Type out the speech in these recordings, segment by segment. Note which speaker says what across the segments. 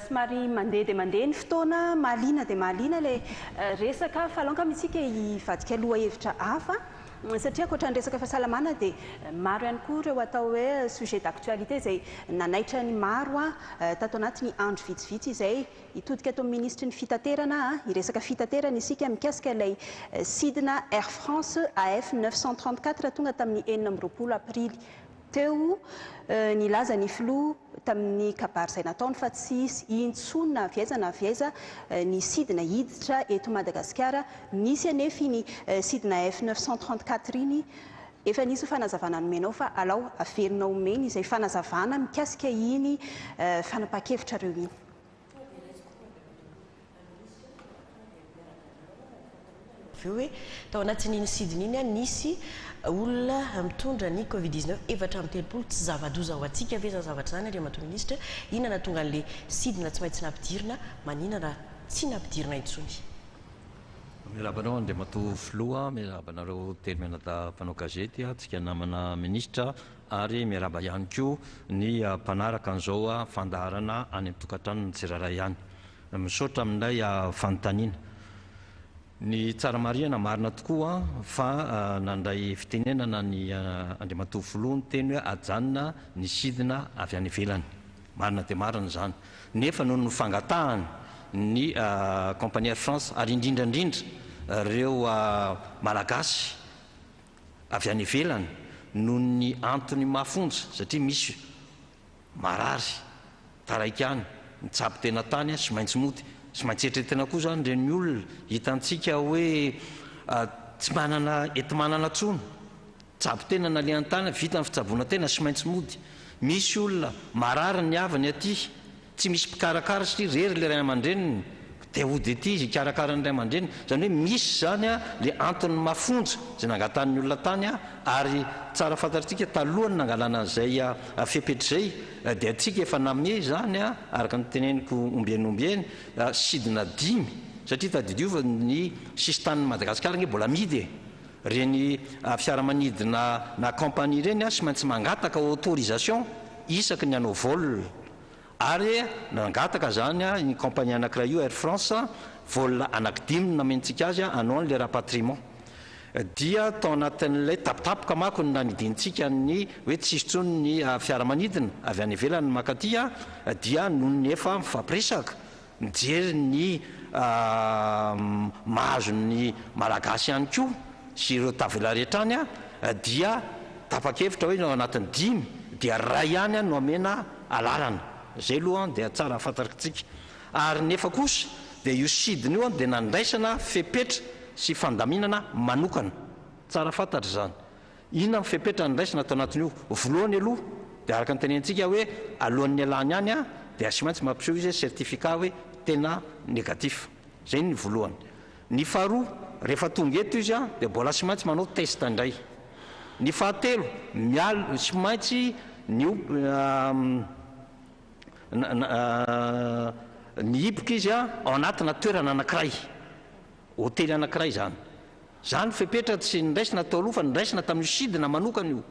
Speaker 1: Somary mandeha dia mandeha ny fotoana, mahaliana dia mahaliana ilay resaka fa alonga mitsika hivadika aloha hevitra hafa satria ankoatra ny resaka fahasalamana dia maro ihany koa ireo atao hoe sujet d'actualité izay nanaitra ny maro tato anatin'ny andro vitsivitsy izay hitodika ato amin'ny ministry ny fitaterana hiresaka fitaterana isika mikasika ilay sidina Air France AF 934 tonga tamin'ny 4 aprily teo nilaza ny filoha tamin'ny kabary izay nataony fa tsy intsony na viaiza ny sidina hiditra eto Madagasikara nisy anefa ny sidina F 934 iny efa nisy fanazavana nomenao fa alao averinao omeny izay fanazavana mikasika iny fanapa-kevitra reo iny.
Speaker 2: Hoe tao anatin'iny sidina iny nisy olona mitondra ny Covid-19 efatra amin'ny telopolo tsy zava-doza ho antsika ve zavatra zany Andriamato ministra inona tonga an'le sidina tsy maintsy nampidirina manina raha tsy nampidirina intsony.
Speaker 3: Miarabanao Andriamato Filoha, miarabanareo Tamin'Ny Mpanao Gazety tsika namana ministra ary miaraba ihany koa ny mpanaraka an'izao fandaharana any amin'ny tokantrano ny tsirairay ihany misaotra aminay fanontaniana. Ny tsara marihana marina tokoa fa nandray fitenenana ny Andriamato Filoha ny teny hoe ajanona ny sidina avy any ivelany. Marina dia marina zany. Nefa noho ny fangatahany ny compagnie Air France ary indrindrandrindra ireo malagasy avy any ivelany noho ny antony mahafonja satria misy marary taraiky any mitsabo tena tany sy maintsy mody. Sy maintsy eritreretana koa zany ireny olona hitantsika hoe tsy manana enti-manana tsony tsabo tena nalehan'ny tany vita ny fitsaboana tena sy maintsy mody. Misy olona marary ny avany aty tsy misy mpikarakara satria rery le ray aman-dreniny dia ody aty izy hikarakara ny ray aman-dreniny zany hoe misy zany le antony mafonja zay nangatan'ny olona tany ary tsara fantatritsika talohany nangalana an'izay fepetra zay dia atsika efa namie zany araka ny teneniko ombieny sidina 5 satria tadidiova ny sistan'ny Madagasikara nge mbola midy reny fiaramanidina na compagnie reny sy maintsy mangataka autorisation isaky ny anao vol ary nangataka zany ny compagnie anankiray io Air France vol anankidimy namentsika azy anao an'le rapatriement dia tao anatin'ilay tapitapoka mako ny nanidintsika ny hoe tsisy tsony ny fiaramanidina avy any ivelany makaty dia noho ny efa mifampiresaka mijery ny mahazo ny malagasy ihany koa sy ireo tavela rehetra any dia tapa-kevitra hoe ao anatin'ny 5 dia ray ihany no amena alalana zay aloha dia tsara fantaritsika. Ary nefa kosa dia io sidina io dia nandraisana fepetra sy fandaminana manokana tsara fantatra zany. Inona ny fepetra nandraisana atao anatin'io voalohany aloha dia araka ny tenentsika hoe alohan'ny alany any dia sy maintsy mampiseho izy certificat hoe tena négatif zay ny voalohany. Ny faharoa rehefa tonga eto izy dia mbola sy maintsy manao test indray. Ny fahatelo mialo sy maintsy ny hipoka izy ao anatina toerana anankiray hotely anankiray zany fepetra tsy niraisina tao aloha fa niraisina tamin'io sidina manokana io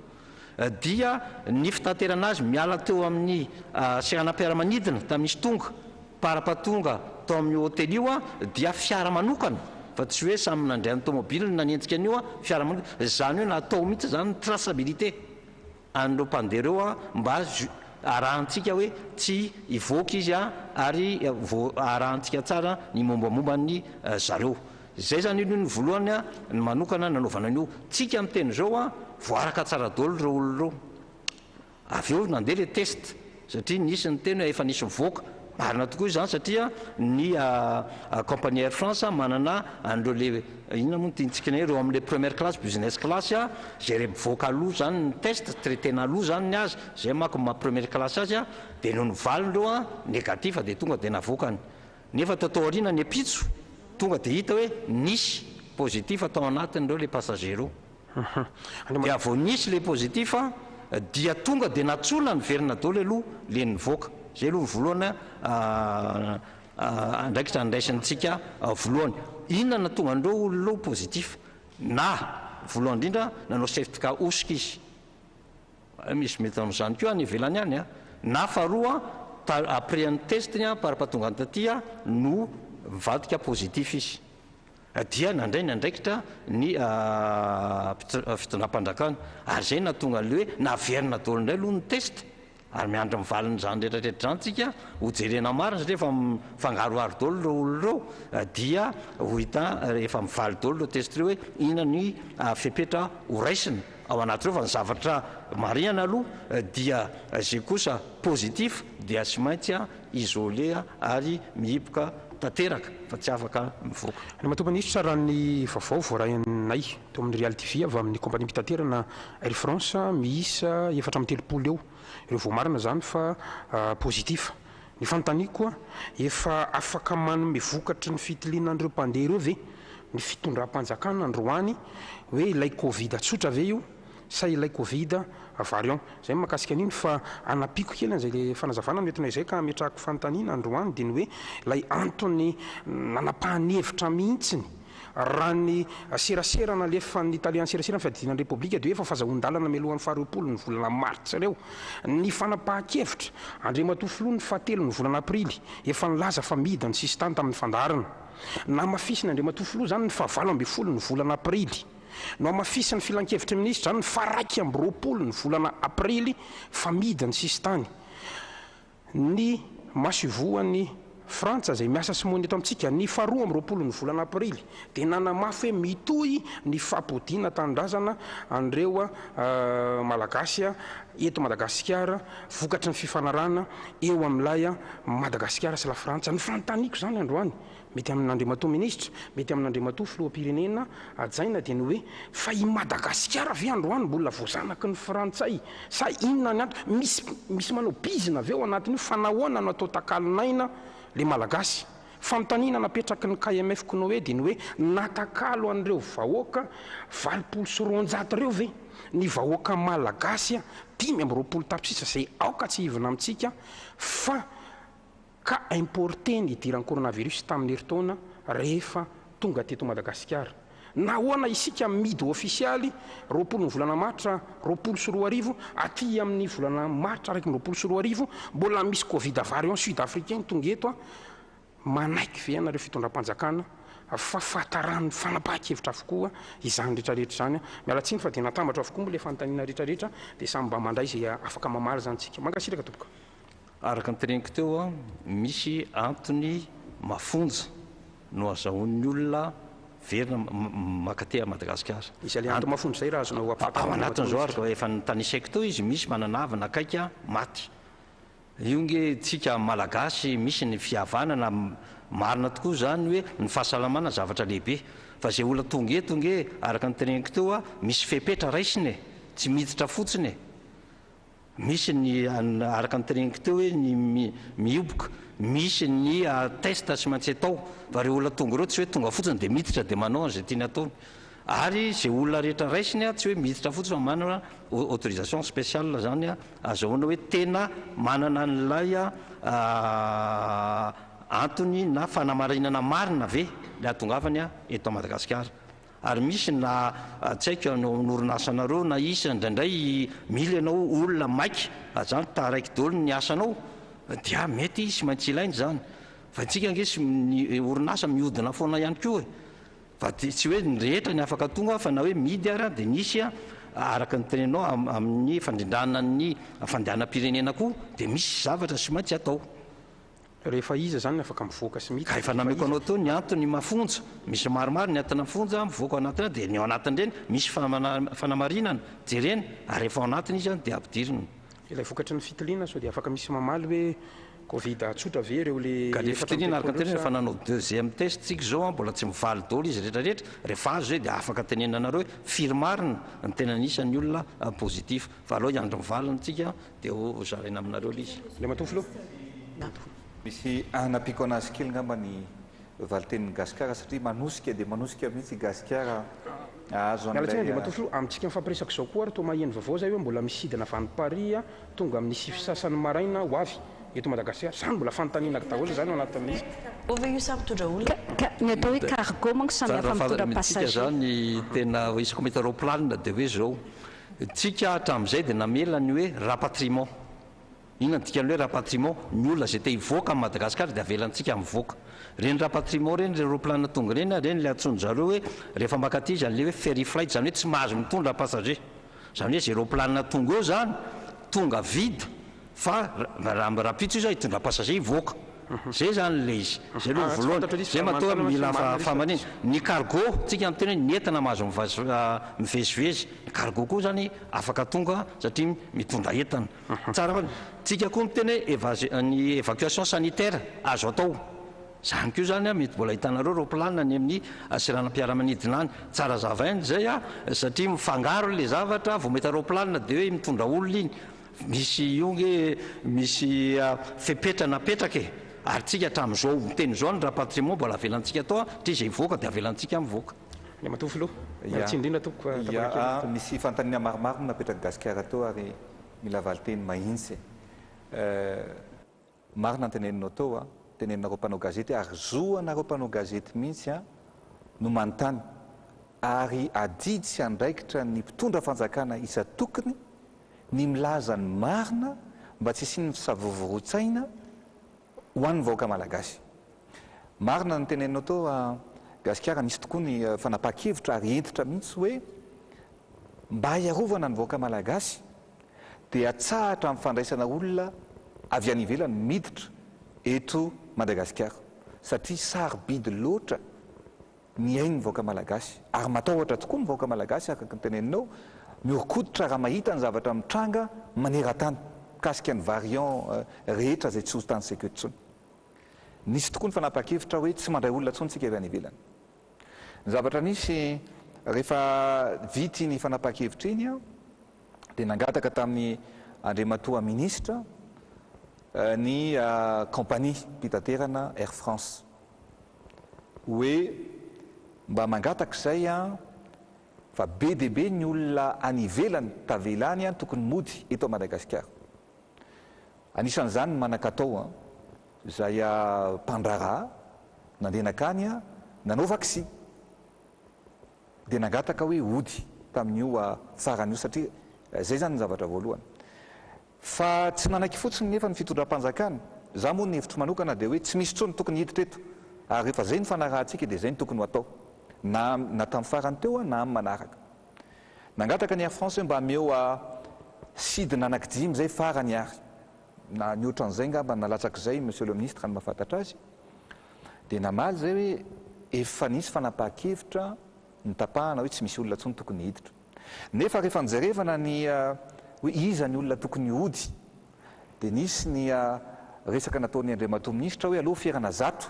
Speaker 3: dia ny fitaterana azy miala teo amin'ny seranam-piaramanidina tamin'isy tonga parapatonga tao amin'ny hotely io dia fiara manokana fa tsy hoe samy nandray ny tomobile nanentsika an'io fiara manokana zany hoe natao mihitsy zany ny traçabilité an'ireo mpandeha ireo mba arahantsika hoe tsy ivoaka izy ary arahantsika tsara ny mombamomba ny zareo. Zay zany io ny voalohany ny manokana nanaovana an'io tsika amin'ny teny zao voaraka tsara daholo ireo olona ireo avy eo nandeha le test satria nisy ny teny efa nisy mivoaka marina tokoa izany satria ny compagnie Air France manana an'ireo le inona moa tiantsika ireo amin'le première classe business class zay re mivoaka aloha zany ny test traitena aloha zany ny azy zay mako ma première classe azy dia noho ny valindreo négatif dia tonga dia navoakany. Nefa tatao aoriana ny apitso tonga dia hita hoe nisy positif atao anatin'ireo le passagero dia vao nisy le positif dia tonga dia natsola ny verina daholo aloha le nivoaka. Zay aloha voalohany andraikitra andraisantsika voalohany inona tonga andreo olona positif na voalohany indrindra nanao certificat osika izy misy mety amin'izany koa any ivelany any na faharoa après ny testnya parapatonga ny tatya no mivadika positif izy dia nandray ny andraikitra ny fitondram-panjakana ary zay natonga le hoe naverina dolo indray aloha ny test ary miandra mivaliny zany rehetrarehetra zany tsika ho jerena marina satria efa fangaroaro dolo reo olo reo dia ho hita rehefa mivaly dolo reo test reo hoe ina ny fepetra horaisina ao anaty reo fa ny zavatra marinana aloha dia zay kosa positif dia tsy maintsy isolé ary mihiboka tanteraka fa tsy afaka mivoaka.
Speaker 4: Ny matompaniditra raha ny vaovao voarainay teo amin'ny reality vie avy amin'ny kompania mpitaterana Air France miisa 430 eo ireo voamarina zany fa positif. Ny fanontaniako efa afaka manome vokatry ny fitilianan'ireo mpandeha ireo ve ny fitondram-panjakana androany hoe ilay covid tsotra ve io sa ilay covid variant zay mahakasika an'iny fa anapiko kely an'izay fanazavana metinay zay ka ametrahako fanontaniana androany dia ny hoe ilay antony nanapahany hevitra mihitsiny raha ny serasera nalefa ny italiany serasera ny fiadinan'ny repoblika dia efa fahazahoan-dalana melohan'ny faharoapolo ny volana martsa reo ny fanapahan-kevitra andriamatofiloha ny fahatelo ny volana aprily efa nilaza fa midiny sisy tany tamin'ny fandarana na mafisiny andriamatofiloha zany ny fahavalo amby folo ny volana aprily no amafisy ny filan-kevitra minisitra zany ny faraiky amby roapolo ny volana aprily fa midiny sisy tany ny masivoan'ny Frantsa zay miasa simony eto amintsika ny faharoa amby roapolo ny volana aprily dia nanamafy hoe mitohy ny fampodiana tanindrazana andreo malagasy eto Madagasikara vokatry ny fifanarana eo amin'ilay Madagasikara sy la Frantsa. Ny fanontaniako zany androany mety amin'andriamatoa minisitra mety amin'andriamatoa filoham-pirenena ajaina dia ny hoe fa i Madagasikara ve androany mbola voazanaky ny Frantsay sa inona ny anto misy manao bizina avy eo anatin'io fanahoana no atao takalinaina le malagasy. Fanontaniana napetraky ny KMF Konoe dia ny hoe natakalo an'ireo vahoaka 20 reo ve ny vahoaka malagasy 5 tapisisa zay aoka tsy hivina amintsika fa ka importé ny idiran'ny coronavirus tamin'ny heritaona rehefa tonga teto Madagasikara. Nahoana isika midy ofisialy 20 ny volana martra 24 aty amin'ny volana martra 24 mbola misy covid variant sud-africain tonga eto manaiky ve anareo fitondram-panjakana fa fataran'ny fanapahan-kevitra avokoa izany rehetrarehetra zany mialatsiny fa dia natambatra avokoa le fanontaniana rehetrarehetra dia samy mba mandray zay afaka mamaly zany tsika mangasiraka toboka.
Speaker 3: Araka ny teneniko teo misy antony mafonja no azahoan'ny olona verina makate a Madagasikara.
Speaker 4: Isy le antony mafonja zay raha azonao
Speaker 3: ao anatin'izao araka efa nitanisaiky teo izy misy mananavana akaika maty io nge tsika malagasy misy ny fihavanana marina tokoa zany hoe ny fahasalamana zavatra lehibe fa zay olona tonga eto nge araka ny teneniko teo misy fepetra raisiny tsy miditra fotsiny misy ny araka ny teneniko teo hoe ny mioboka misy ny test tsy maintsy atao fa reo olona tonga reo tsy hoe tonga fotsiny dia miditra dia manao an'izay tiany ataony ary zay olona rehetra raisiny tsy hoe miditra fotsiny fa manana autorisation spéciale zany azahoana hoe tena manana n'ilay antony na fanamarinana marina ve le atongavany eto Madagasikara. Ary misy na tsy haiko n'oronasanareo na isa indraindray mila ianao olona maiky zany taraiky dolo ny asanao dia mety sy maintsy ilainy zany fa ntsika nge ny orinasa mihodina foana ihany koa fa tsy hoe ny rehetra ny afaka tonga fa na hoe midy ara dia nisy araka ny tenenao amin'ny fandrindrana ny fandehanam-pirenena koa dia misy zavatra sy maintsy atao
Speaker 4: rehefa iza zany afaka mivoaka sy mity
Speaker 3: ka efa nameko anao teo ny antony mafonja misy maromaro ny antony mafonja mivoaka ao anatina dia ny ao anatin'ireny misy fanamarinana jereny ary efa ao anatiny izy dia ampidiriny
Speaker 4: ilay vokatry ny fitiliana so dia afaka misy mamaly hoe covid tsotra ve reo le
Speaker 3: fitiliana araka tenena fa nanao deuxième test tsika zao mbola tsy mivaly dolo izy rehetrarehetra rehefa azo zay dia afaka tenenanareo hoe firmarina ny tena nisan'ny olona positif fa aloha iandro mivalina tsika dia ho zaraina aminareo l izy
Speaker 4: le matofilo
Speaker 5: misy anapiko anazy kely ngamba ny valitenin'ny gasikara satria manosika dia manosika mihitsy gasikara azo
Speaker 4: mialatsiny dia matofilo amintsika mifampiresaka zao koa ary to maheno vaovao zay hoe mbola misidina avy any Paris tonga amin'ny sivy sasany maraina ho avy eto Madagasikara zany mbola fanontanianaka daholo zany ao anatin'izy
Speaker 2: ove io samy mitondra olona
Speaker 1: ny atao hoe cargo manko samy hafa mitondra passager
Speaker 3: zany tena isako mety aeroplanina dia hoe zao tsika hatramin'izay dia namela ny hoe rapatriement inona ny dikany hoe rapatriement ny olona zay te hivoaka amin'ny Madagasikara dia avelantsika mivoaka reny rapatriement reny le roplanina tonga reny reny le atsony zareo hoe rehefa makatỳ zany le hoe ferry flight zany hoe tsy mahazo mitondra passager zany hoe zay roplanina tonga eo zany tonga vida fa raha rapitso izy hitondra passager hivoaka zay zany le izy zay aloha voalohany zay matoa mila famaniny ny cargo tsika ny tena hoe ny entana mahazo mivezivezy ny cargo koa zany afaka tonga satria mitondra entana tsara fa tsika koa mitena hoe ny évacuation sanitaire azo atao zany koa zany mety mbola hitanareo roplanina ny amin'ny siranam-piaramanidina any tsara zavainy zay satria mifangaro le zavatra vao mety roplanina dia hoe mitondra olona iny misy ionge misy fepetra napetraka ary tsika hatramin'izao miteny zao ny rapatriement mbola avelantsika atao tria zay hivoaka dia avelantsika mivoaka
Speaker 4: le matoa filoha tsy indrindra toko
Speaker 5: misy fantaniana maromaro napetraka gasikara tao ary mila valiteny mahintsy marina teneninao tao teneninareo mpanao gazety ary zoanareo mpanao gazety mihitsy no manontany ary adidy sy andraikitra ny mpitondra fanjakana isa tokony ny milaza ny marina mba tsy isiny fisavovorotsaina ho an'ny vahoaka malagasy marina ny teneninao tao gasikara misy tokoa ny fanapa-kevitra ary entitra mihitsy hoe mba hiarovana ny vahoaka malagasy dia atsahatra amin'ny fandraisana olona avy any ivelany miditra eto Madagasikara satria sarobidy loatra ny ainy ny vahoaka malagasy ary matahotra tokoa ny vahoaka malagasy araka ny teneninao miorikoditra raha mahita ny zavatra mitranga maneran-tany mikasika ny variant rehetra zay tsy ozy tany sekoeto tsony nisy tokoa ny fanapa-kevitra hoe tsy mandray olona tsony tsika avy any ivelany ny zavatra nisy rehefa vity ny fanapa-kevitra iny dia nangataka tamin'ny andriamatoa minisitra ny compagnie mpitaterana Air France hoe mba mangataka izay fa be dia be ny olona any ivelany tavelany tokony mody eto Madagasikara anisan'izany manan-katao izay mpandraraha nandenakany nanao vaksiny dia nangataka hoe ody tamin'io faran'io satria zay zany ny zavatra voalohany fa tsy manaky fotsiny nefa ny fitondram-panjakana za moa ny hevitro manokana dia hoe tsy misy tsony tokony hiditra eto ary rehefa zay ny fanarahantsika dia zay ny tokony ho atao na tamin'ny farany teo na amin'ny manaraka nangataka ny Air France hoe mba ameo sidina anankidimy zay farany ary na ny ohatran'izay ngamba nalatsaky zay monsieur le ministre ny mahafantatra azy dia namaly zay hoe efa nisy fanapa-kevitra ny tapahana hoe tsy misy olona tsony tokony hiditra nefa rehefa nijerevana ny hoe iza ny olona tokony hody dia nisy ny resaka nataon'ny andriamatoa minisitra hoe aloha ferana zato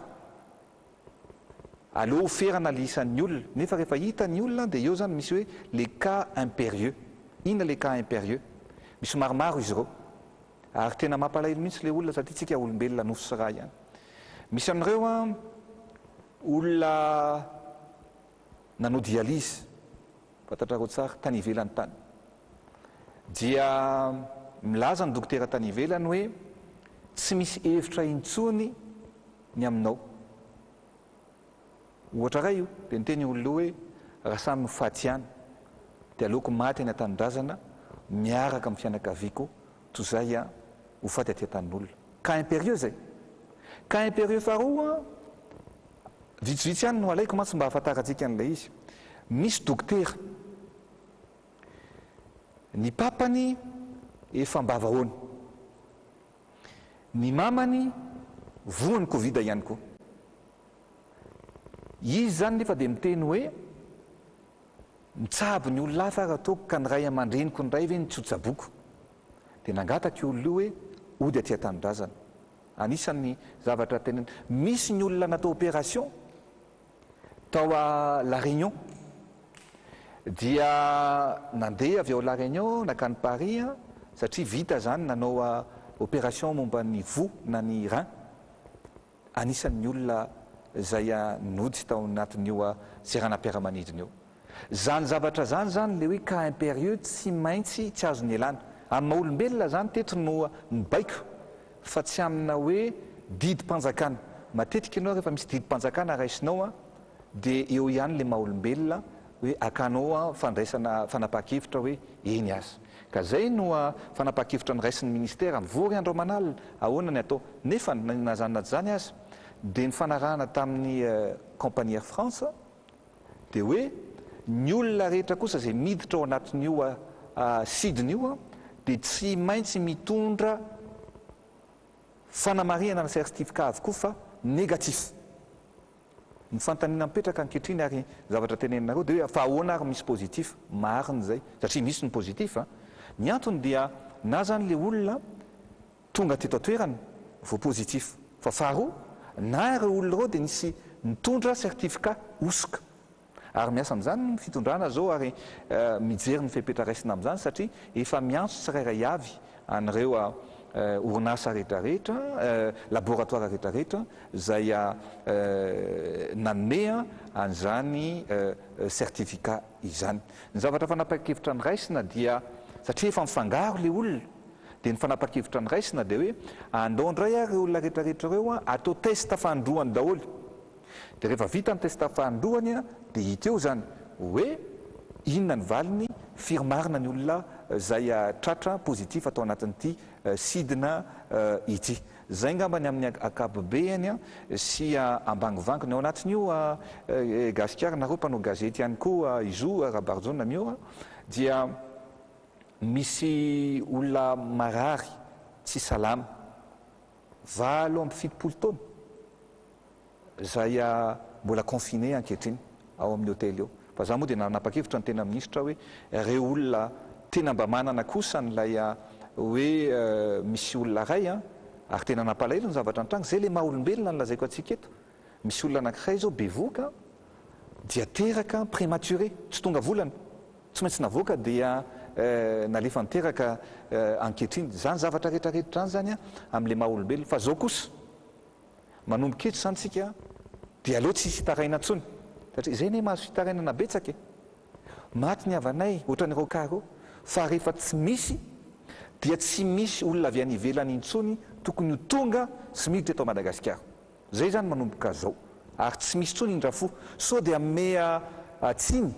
Speaker 5: aloha ferana lisan'ny olona nefa rehefa hita ny olona dia eo zany misy hoe les cas impérieux inona les cas impérieux misy maromaro izy ireo ary tena mampalahelo mihitsy le olona satria tsika olombelona nofo sy raha ihany misy amin'ireo olona nanao dialyse fantatrareo tsara tany ivelany tany dia milaza ny dokotera tany ivelany hoe tsy misy hevitra intsony ny aminao ohatra ray io dia niteny olona hoe raha samy mifaty ihany dia aleoko maty any an-tanindrazana miaraka amin'ny fianakaviako toy zay ho faty aty an-tanin'olona cas impérieux zay cas impérieux faharoa vitsivitsy ihany no alaiko mantsy mba hahafantarantsika an'ilay izy misy dokotera ny papany efa mbavahoany ny mamany voany covid ihany koa izy zany nefa dia miteny hoe mitsabo ny olona hafa raha ataoko ka ny ray aman-dreniko ny ray ve ny tsotsaboko dia nangataka olona io hoe ody aty an-tanindrazana anisan'ny zavatra teneny misy ny olona natao opération tao a La Réunion dia nandeha avy ao La Réunion nakany Paris satria vita zany nanao opération momba ny vo na ny rein anisan'ny olona zay nody tao anatin'io seranam-piaramanidina io zany zavatra zany le hoe cas impérieux tsy maintsy tsy azo ny elana amin'ny maha-olombelona zany teto no mibaiko fa tsy amina hoe didim-panjakana matetika ianao rehefa misy didim-panjakana raisinao dia eo ihany le maha-olombelona hoe akanao fandraisana fanapa-kevitra hoe eny azy ka zay no fanapa-kevitra nyraisin'ny ministera mivory andro manalina ahoana ny atao nefa nazanona zany azy dia ny fanarahana tamin'ny compagnie Air France dia hoe ny olona rehetra kosa zay miditra ao anatin'io sidiny io dia tsy maintsy mitondra fanamarihana ny certificat avokoa fa négatif ny fantaniana mipetraka ankehitriny ary zavatra tenenareo dia hoe fa ahoana ary misy positif mariny zay satria misy ny positif ny antony dia na zany le olona tonga teto atoerany vo positif fa faharoa na ireo olona reo dia nisy mitondra certificat osoka ary miasa amin'izany ny fitondrana zao ary mijery ny fepetra raisina amin'izany satria efa miantso tsirairay avy an'ireo orinasa rehetrarehetra laboratoire rehetrarehetra zay nanome an'izany certificat izany ny zavatra fanapa-kevitra ny raisina dia satria efa mifangaro le olona dia ny fanapa-kevitra ny raisina dia hoe andao indray ary olona rehetrarehetra reo atao testa fandroany daholo dia rehefa vita ny testa fandroany dia hita eo zany hoe inona ny valiny firmarina ny olona zay tratra positif atao anatin'ity sidina ity zay ngambany amin'ny akapobeany sy ambangovankony ao anatin'io gasikara nareo mpanao gazety ihany koa izo rabarjona mio dia misy olona marary tsy salama 7 taona zay mbola confiné ankehitriny ao amin'ny hôtely eo fa za moa dia nanapa-kevitra ny tena ministra hoe reo olona tena mba manana kosa nylay hoe misy olona ray ary tena nampalahelo ny zavatra antragno zay le maha olombelona nylazaiko atsika eto misy olona anankiray zao bevoaka dia teraka prématuré tsy tonga volana tsy maintsy navoaka dia nalefa niteraka ankehitriny zany zavatra rehetrarehetra zany zany amin'le maha olombelona fa zao kosa manomboka eto zany tsika dia aleo tsy hitaraina ntsony satria zay ne mahazo fitarainana betsaka maty ny avanay ohatran'ireo karo fa rehefa tsy misy dia tsy misy olona avy any ivelany intsony tokony ho tonga sy miditra eto Madagasikara zay zany manomboka zao ary tsy misy tsony indrafo so dia ame atsiny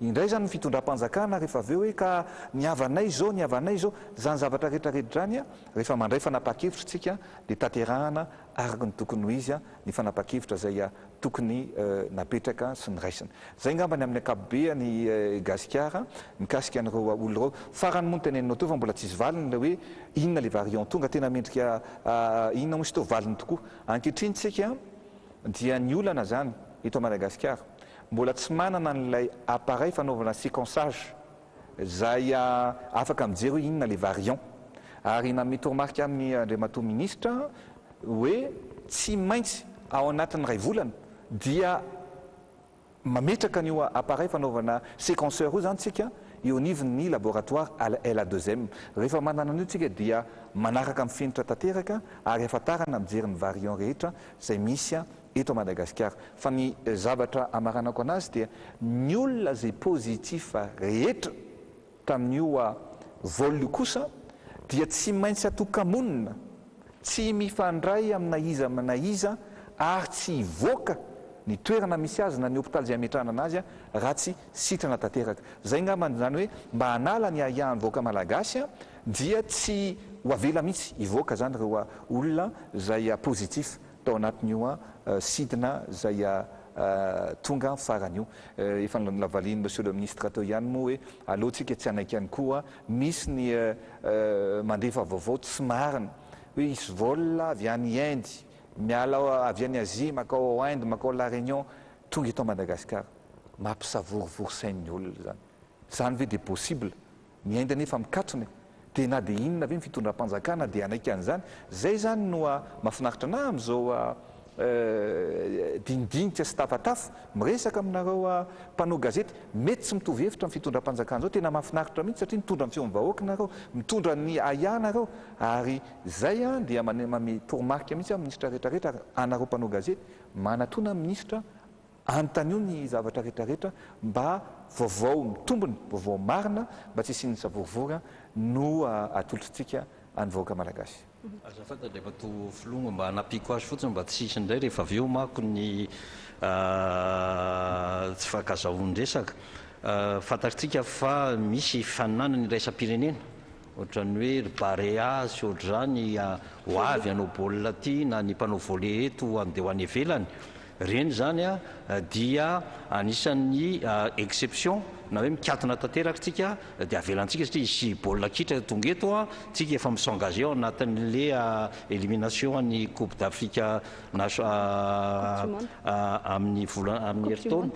Speaker 5: indray zany ny fitondram-panjakana rehefa aveo hoe ka ny avanay zao zany zavatra rehetrarehetra zany rehefa mandray fanapa-kevitra tsika dia taterahana araka ny tokony ho izy ny fanapa-kevitra zay tokony napetraka sy ny raisina zay ngambany amin'ny akapobe ny gasikara mikasika an'ireo olona reo farany moa ny teneninao teo fa mbola tsisy valiny le hoe inona le variant tonga tena mendrika inona moa sy teo valiny tokoa ankehitriny tsika dia ny olana zany eto Madagasikara mbola tsy manana n'ilay appareil fanaovana séquençage zay afaka mijery hoe inona le variant ary namety remarque amin'ny andriamatoa ministra hoe tsy maintsy ao anatin'ny ray volana dia mametraka an'io appareil fanaovana séquenceur io zany tsika eo anivon'ny laboratoire L2M rehefa manana an'io tsika dia manaraka amin'ny fenitra tanteraka ary ahafantarana mijery ny variant rehetra zay misy eto Madagasikara fa ny zavatra amaranako anazy dia ny olona zay positif rehetra tamin'io vol kosa dia tsy maintsy atokamonina tsy mifandray amina iza ary tsy hivoaka ny toerana misy azy na ny hôpitaly zay ametrahana anazy raha tsy sitrana tanteraka zay ngambany zany hoe mba hanala ny ahihany voaka malagasy dia tsy ho avela mihitsy hivoaka zany reo olona zay positif tao anatin'io sidina zay tonga faran'io efa lavaliny monsieur le ministre teo ihany moa hoe aleotsika tsy anaiky ihany koa misy ny mandefa vaovao tsy marina hoe isy vol avy any Inde miala avy any Asie makao Inde makao La Réunion tonga eto Madagasikara mampisavorovoro sain'ny olona zany ve de possible ny Inde nefa mikatrony dia na dia inona ve fitondram-panjakana dia anaiky an'izany zay zany no mahafinaritra na amin'izao dinidinika sy tafatafa miresaka aminareo mpanao gazety mety tsy mitovy hevitra amin'ny fitondram-panjakana zao tena mahafinaritra mihitsy satria mitondra ny feom-bahoaka nareo mitondra ny ahianareo ary zay dia mame toromarika mihitsy ministra rehetrarehetra anareo mpanao gazety manatona ministra antanio ny zavatra rehetrarehetra mba vaovao mitombony vaovao marina mba tsy isiany savorivory no atolotritsika any vahoaka malagasy
Speaker 3: azafady le mato filongo mba hanapiko azy fotsiny mba tsisy indray rehefa avy eo mako ny tsy fankazahoan-dresaka fantatritsika fa misy fananana ny raisam-pirenena ohatrany hoe ry barea sy ohatr'izany ho avy hanao baolina ty na ny mpanao volley eto andeha ho any ivelany reny zany dia anisan'ny exception na hoe mikatona tanteraka tsika dia avelantsika satria isy baolina kitra tonga eto tsika efa misengagé ao anatin'le élimination ny coupe d'Afrique amin'ny herintaona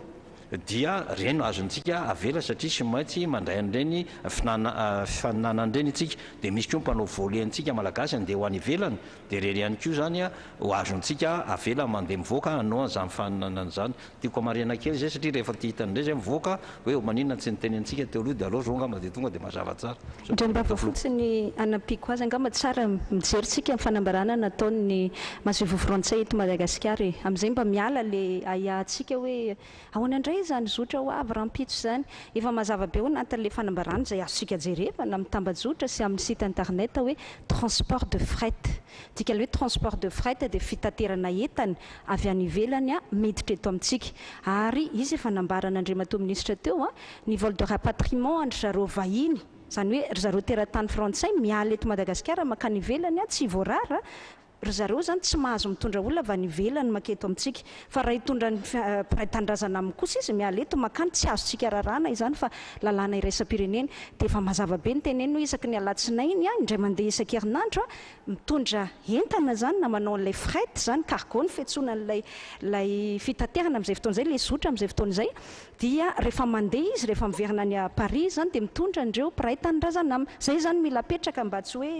Speaker 3: dia reny azontsika avela satria sy maintsy mandray an'ireny fananan'ireny itsika dia misy koa mpanao volley antsika malagasy andeha ho any ivelany dia reny ihany koa zany ho azontsika avela mandeha mivoaka hanao an'izany fananana zany tiako amarena kely zay satria rehefa ty hitan'indray zay mivoaka hoe maninona tsy niteny antsika teo aloha dia aleo zao ngamba dia tonga dia mazava tsara
Speaker 1: ndrembava fotsiny anapiko azy angamba tsara mijerytsika ny fanambarana nataon'ny masevo frantsay eto Madagasikara amin'izay mba miala le ahiahtsika hoe ahoana indray zany zotra ho avy rahampitso zany efa mazava be ho anatin'le fanambarana zay azontsika jerevana mitambajotra sy amin'ny site internet hoe transport de fret tika le hoe transport de fret dia fitaterana entana avy any ivelany miditra eto amintsika ary izy efa nambarana andriamato minisitra teo ny vol de rapatriement andry zareo vahiny zany hoe ry zareo teratany frantsay miala eto Madagasikara makany ivelany tsy voarara ry zareo zany tsy mahazo mitondra olona avy any ivelany maketo amintsika fa raha hitondra ny mpiray-tanindrazana amin'ny kosa izy miala eto makany tsy azontsika rarana izany fa lalàna iraisam-pirenena dia efa mazava be ny teneny ho isaky ny alatsinainy indray mandeha isan-kerinandro mitondra entana zany na manao an'ilay fret zany cargo ny fiantsoanan'ilay fitaterana amin'izay fotoana izay ilay zotra amin'izay fotoana izay dia rehefa mandeha izy rehefa miverina any a Paris zany dia mitondra andreo mpiray-tanindrazana aminy zay zany mila petraka mba tsy hoe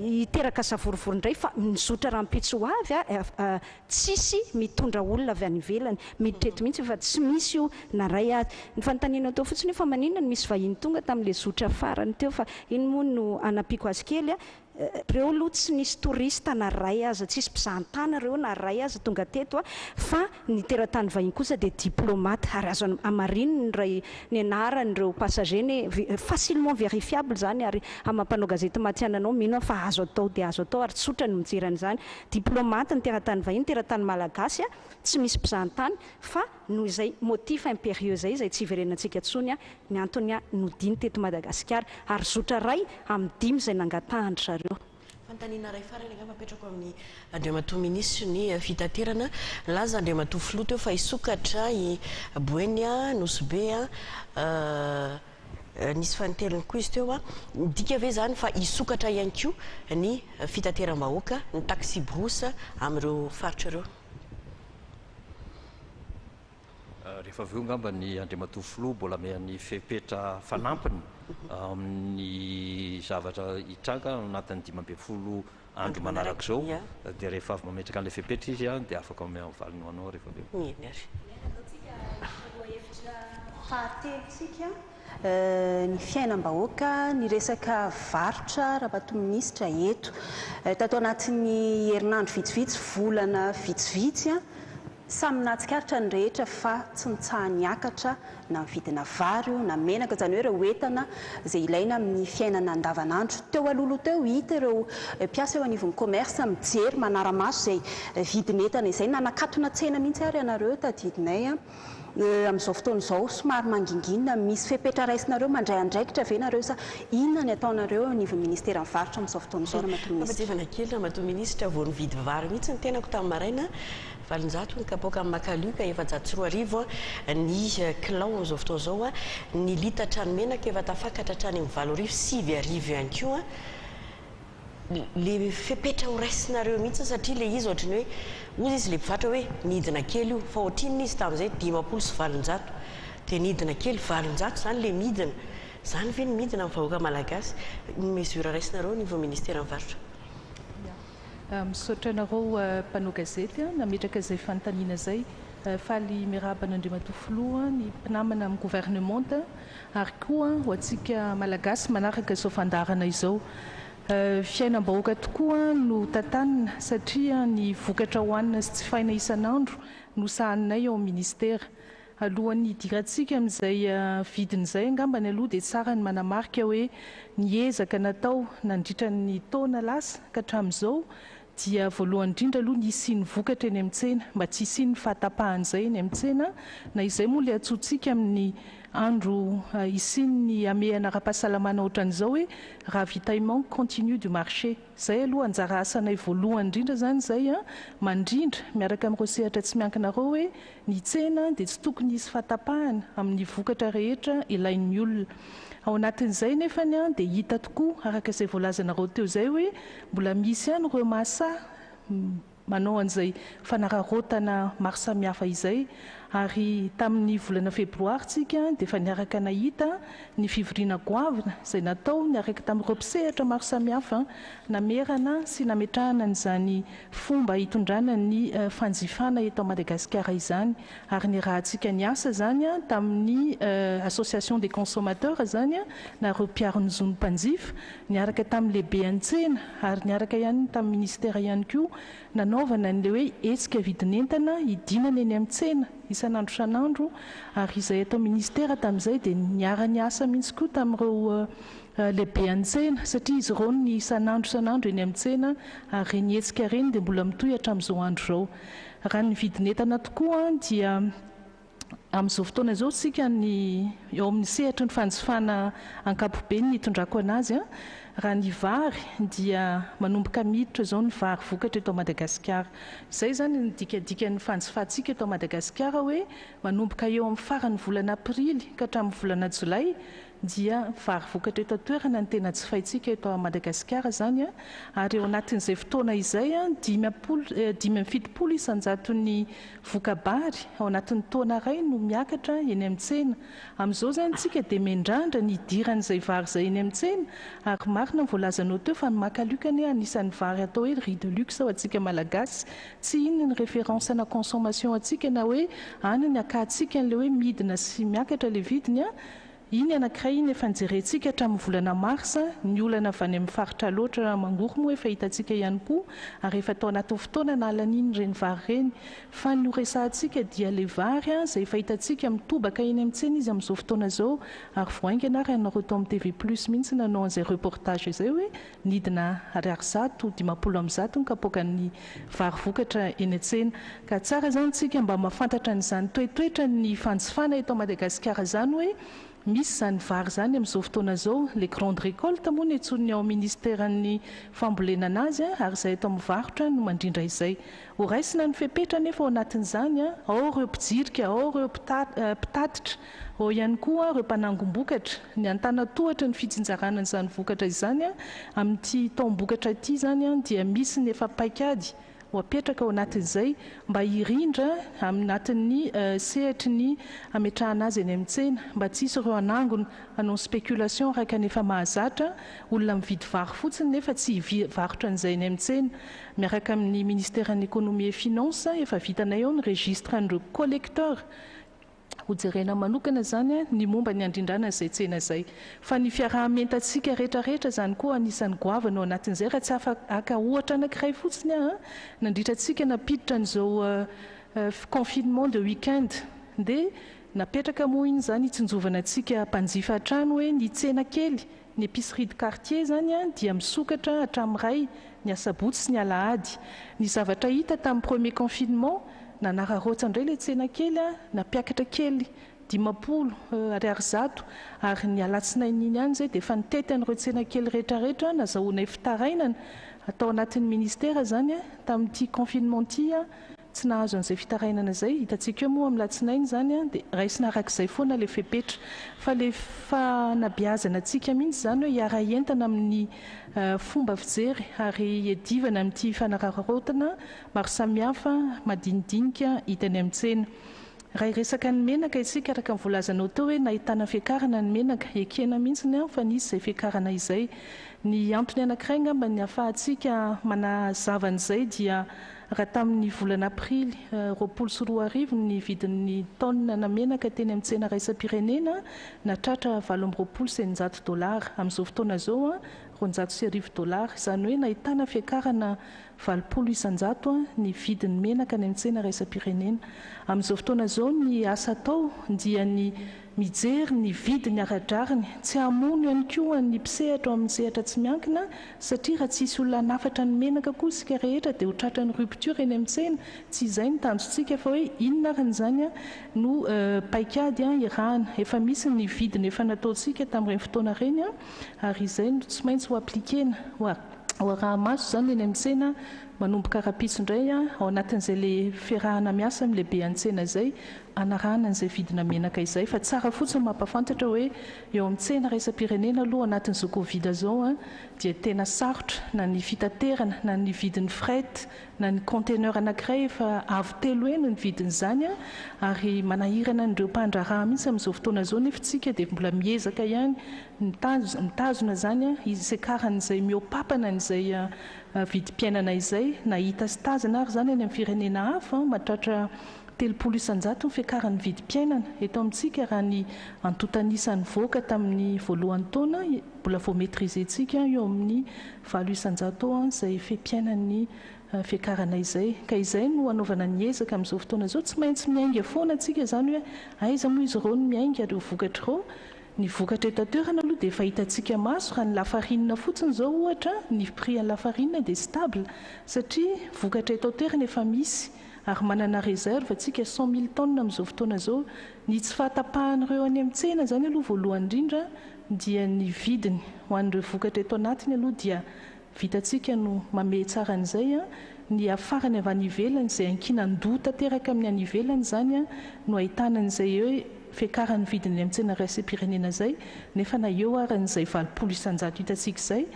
Speaker 1: hiteraka savorovory indray fa mizotra rahampitso ho avy tsisy mitondra olona avy any ivelany miditra eto mihitsy fa tsy misy io naray azy ny fanontaniana teo fotsiny fa maninona ny misy vahiny tonga tamin'le zotra farany teo fa iny moa no anapiko azy kely reo aloha tsy nisy touriste naray azy tsisy mpizahantany reo naray azy tonga teto fa ny teratany vahiny kosa dia diplomate ary azo amariny ray ny anaran'ireo passager ny facilement vérifiable zany ary amampanao gazety matiananao mino fa azo atao dia azo atao ary tsotra no mijeran'izany diplomate ny teratany vahiny teratany malagasy tsy misy mpizahantany fa noho izay motif impérieux zay tsy iverenantsika tsony ny antony nodiny teto Madagasikara ary zotra ray amin'ny 10 zay nangatahany zareo
Speaker 2: fantaniana ray farany angamba apetrako amin'ny andriamato minisitra ny fitaterana laza andriamato filoha teo fa isokatra i Boeny Nosbe nisy fanteriny koa izy teo dika ve zany fa isokatra ihany koa ny fitateram-bahoaka ny taxi brousse amin'ireo faritra ireo
Speaker 3: rehefa avy eo ngamba ny andriamato filoha mbola mehan'ny fepetra fanampiny amin'ny zavatra hitranga anatin'ny 12 andro manaraka zao dia rehefa avy mametraka an'ilay fepetra izy dia afaka mivaliny ho anao rehefa avy
Speaker 1: fahatelytsika ny fiainam-bahoaka ny resaka varotra rahabato minisitra eto tato anatin'ny herinandro vitsivitsy volana vitsivitsy samy nahatsikaritra ny rehetra fa tsy mitsahany akatra na vidina vary na menaka zany hoe ireo entana izay ilaina amin'ny fiainana andavanandro teo alolo teo hita ireo mpiasa eo anivon'ny commerce mijery manara-maso izay vidin'entana izay nanakatona tsena mihitsy ary ianareo tadidinay amin'izao fotoana izao somary manginginina misy fepetra raisinareo mandray andraikitra ve nareo sa inona ny ataonareo anivon'ny ministera ny varotra amin'izao fotoana izao
Speaker 2: ramatofana kely ramato minisitra vao nividy vary mihitsy ny tenako tamin'ny maraina valonjato ny kapoaka amin'ny makaluka efa-jato sy roa arivo ny kilao amin'izao fotoana izao ny litatra ny menaka efa tafakatra hatrany amin'ny 7 arivo 9 arivo ihany koa le fepetra ho raisinareo mihitsy satria le izy ohatrany hoe ozy izy le mpivarotra hoe nidina kely io fa ohatrinny izy tamin'izay 50 sy 700 dia nidina kely 700 zany le midina zany ve ny midina amin'ny vahoaka malagasy ny mesura raisinareo niveau ministère ny varotra
Speaker 6: misaotra anareo mpanao gazety nametraka izay fanontaniana zay faly miarahaba n'andriamato filoha ny mpinamana amin'ny gouvernement ary koa ho antsika malagasy manaraka izao fandarana izao fiainam-bahoaka tokoa no tantanina satria ny vokatra hohanina sy tsy faina isan'andro no sahaninay ao ministera alohan'ny hidirantsika amin'izay vidin'izay angambany aloha dia tsara ny manamarika hoe niezaka natao nandritra ny taona lasa ka hatramin'izao dia voalohany indrindra aloha ny isiany vokatra eny amin'ny tsena mba tsy isiany fahatapahan'izay eny amin'ny tsena na izay moa ilay atsotsika amin'ny andro isiany amehana ara-pahasalamana ohatran'izao hoe ravitaillement continu du marché. Zay aloha anjara asanay voalohany indrindra zany zay mandrindra miaraka amin'ireo sehatra tsy miankina reo hoe ny tsena dia tsy tokony hisy fahatapahana amin'ny vokatra rehetra ilain'ny olona. Ao anatin'izay nefany dia hita tokoa araka izay voalazanareo teo izay hoe mbola misy ihany ireo mahasa manao an'izay fanararaotana maro samihafa izay ary tamin'ny volana febroary tsika dia efa niaraka nahita ny fivoriana goavana izay natao niaraka tamin'ireo mpisehatra maro samihafa namerana sy nametrahana n'izany fomba hitondrana ny fanjifana eto Madagasikara izany ary ny rahantsika niasa zany tamin'ny association des consommateurs zany na ireo mpiaro-ny zon'ny mpanjifa niaraka tamin'ny lehibe an-tsena ary niaraka ihany tamin'ny ministera ihany koa nanaovana n'le hoe hetsika vidin'entana hidinana eny amin'ny tsena isan'andro san'andro ary izay atao ministera tamin'izay dia niara-niasa mihitsy koa tamin'ireo lehibe an-tsena satria izy ireo ny isan'andro eny amin'ny tsena ary ny hetsika reny dia mbola mitohy hatramin'izao andro zao. Raha ny vidin'entana tokoa dia amin'izao fotoana izao sika ny eo amin'ny sehatra ny fanjifana ankapobeny ny hitondrako anazy raha ny vary dia manomboka miditra izao ny vary vokatra eto Madagasikara. Izay zany ny dikadikan'ny fanjifantsika eto Madagasikara hoe manomboka eo amin'ny faran'ny volana aprily ka hatramin'ny volana jolay dia vary vokatra eto an-toerana ny tena jifaintsika eto Madagasikara zany ary eo anatin'izay fotoana izay 570 isan-jaton'ny vokabary ao anatin'ny taona iray no miakatra eny amin'ny tsena. Amin'izao zany tsika dia mendrandra ny idiran'izay vary izay eny amin'ny tsena ary marina ny voalazanao teo fa ny makalokany anisan'ny vary atao hoe riz de luxe ho antsika malagasy tsy inona ny référence na consommation antsika na hoe any ny akantsika n'le hoe midina sy miakatra le vidiny iny anankiray iny efa nijerentsika hatramin'ny volana marsa ny olana avy any amin'ny faritra loatra mangoro moa efa hitantsika ihany koa ary efa tao anatin'ny fotoana nalan'iny reny vary reny fa ny horesantsika dia le vary izay efa hitantsika mitobaka eny amin'ny tsena izy amin'izao fotoana izao ary voaingana ary ianareo tao amin'ny TV Plus mihitsy nanao an'izay reportage izay hoe nidina 100 ny kapoakan'ny vary vokatra eny an-tsena ka tsara zany tsika mba mahafantatra n'izany toetoetra ny fanjifana eto Madagasikara zany hoe misy zany vary zany amin'izao fotoana izao les grandes récoltes moa ny antsonony ao ministeran'ny fambolena anazy ary izay eto amin'ny varotra no mandrindra izay horaisina ny fepetra nefa ao anatin'izany ao ireo mpijirika ao ireo mpitatitra ao ihany koa ireo mpanangom-bokatra ny antanatohatra ny fitsinjarana n'izany vokatra izany amin'ity taom-bokatra ity zany dia misy ny efa paikady ho apetraka ao anatin'izay mba hirindra anatin'ny sehatry ny ametrahana azy eny amin'ny tsena mba tsy isy ireo anangona hanao spéculation raha kanefa mahazatra olona mividy vary fotsiny nefa tsy varotra an'izay eny amin'ny tsena. Miaraka amin'ny ministèren'ny économie et finance efa vitanay eo ny registre an'ireo collecteur hojerena manokana zany ny momba ny andrindrana izay tsena izay fa ny fiaraha-mentantsika rehetrarehetra zany koa anisan'ny goavana ao anatin'izay raha tsy afaka ohatra anankiray fotsiny nandritrantsika napiditra n'izao confinement de week-end dia napetraka moa iny zany hitsinjovana antsika mpanjifa hatrano hoe ny tsena kely ny épicerie de quartier zany dia misokatra hatramin'iray ny asabotsy sy ny alahady. Ny zavatra hita tamin'ny premier confinement nanararoatra indray le tsena kely napiakatra kely 50 ary ny alatsinainy iny ihany zay dia efa nitety an'ireo tsena kely rehetrarehetra nazahoana fitarainana atao anatin'ny ministera zany tamin'ity confinement ity tsy nahazo an'izay fitarainana zay hitantsika eo moa amin'ny latsinainy zany dia raisina arak'izay foana le fepetra fa le fanabeazana antsika mihitsy zany hoe hiara entana amin'ny fomba fijery ary edivana amin'ity fanararaotana maro samihafa madinidinika hitany amin'ny tsena. Raha iresaka ny menaka isika araka ny voalazanao teo hoe nahitana fiakarana ny menaka ekena mihitsy fa nisy izay fiakarana izay. Ny antony anankiray ngamba ny ahafahantsika manazava an'izay dia raha tamin'ny volana aprily 24 ny vidin'ny tonne na menaka teny amin'ny tsena raisa-pirenena natratra $20 amin'izao fotoana izao $400 izany hoe nahitana fiakarana 20 isan-jato ny vidin'ny menaka ny amintsena raisam-pirenena. Amin'izao fotoana zao ny asa atao dia ny mijery ny vidiny aradrariny, tsy hamono ihany koa ny mpisehatra amin'ny sehatra tsy miankina, satria raha tsisy olona nafatra ny menaka koa sika rehetra dia ho tratra ny rupture eny amintsena. Tsy izay ny tanjontsika fa hoe inona arany izany no paikady irahana. Efa misy ny vidiny efa nataontsika tamin'ireny fotoana ireny ary izay no tsy maintsy ho aplikena ho araha maso izany eny amintsena manomboka rapitso indray ao anatin'izay le fiarahana miasa amin'ny lehibe an-tsena izay anarahana an'izay vidina menaka izay. Fa tsara fotsiny mampafantatra hoe eo amin'ny tsena raisam-pirenena aloha anatin'izao Covid zao dia tena sarotra na ny fitaterana na ny vidin'ny fret na ny conteneur anankiray efa avo telo eny ny vidin'izany ary manahirana an'ireo mpandraharaha mihitsy amin'izao fotoana zao nefa tsika dia mbola miezaka ihany mitazona zany isan-karazany miopapana n'izay vidim-piainana izay nahita sy tazana ary zany any amin'ny firenena hafa mahatratra 30 isan-jato ny fiakaran'ny vidim-piainana. Eto amintsika raha ny antotanisany voaka tamin'ny voalohan'ny taona mbola vao maîtrisentsika eo amin'ny 20 isan-jato izay fehmpiainan'ny fiakarana izay. Ka izay no anaovana ny ezaka amin'izao fotoana izao, tsy maintsy miainga foana antsika izany hoe aiza moa izy ireo no miainga ireo vokatra ireo. Ny vokatra eto an-toerana aloha dia efa hitantsika maso raha ny lafarinina fotsiny izao ohatra ny prix ny lafarinina dia stable satria vokatra eto an-toerana efa misy ary manana réserve atsika 100 000 tonnes amin'izao fotoana izao. Ny tsy fahatapahan'ireo any amin'ny-tsena izany aloha voalohany indrindra dia ny vidiny ho an'ireo vokatra eto anatiny aloha dia vitantsika no mame tsara an'izay ny afarany avy any ivelany izay ankinan-doha tanteraka amin'ny any ivelany zany no ahitana an'izay hoe fiakaran'ny vidiny amin'ny-tsena raisam-pirenena izay nefa na eo aran'izay 20 isan-jato hitantsika izay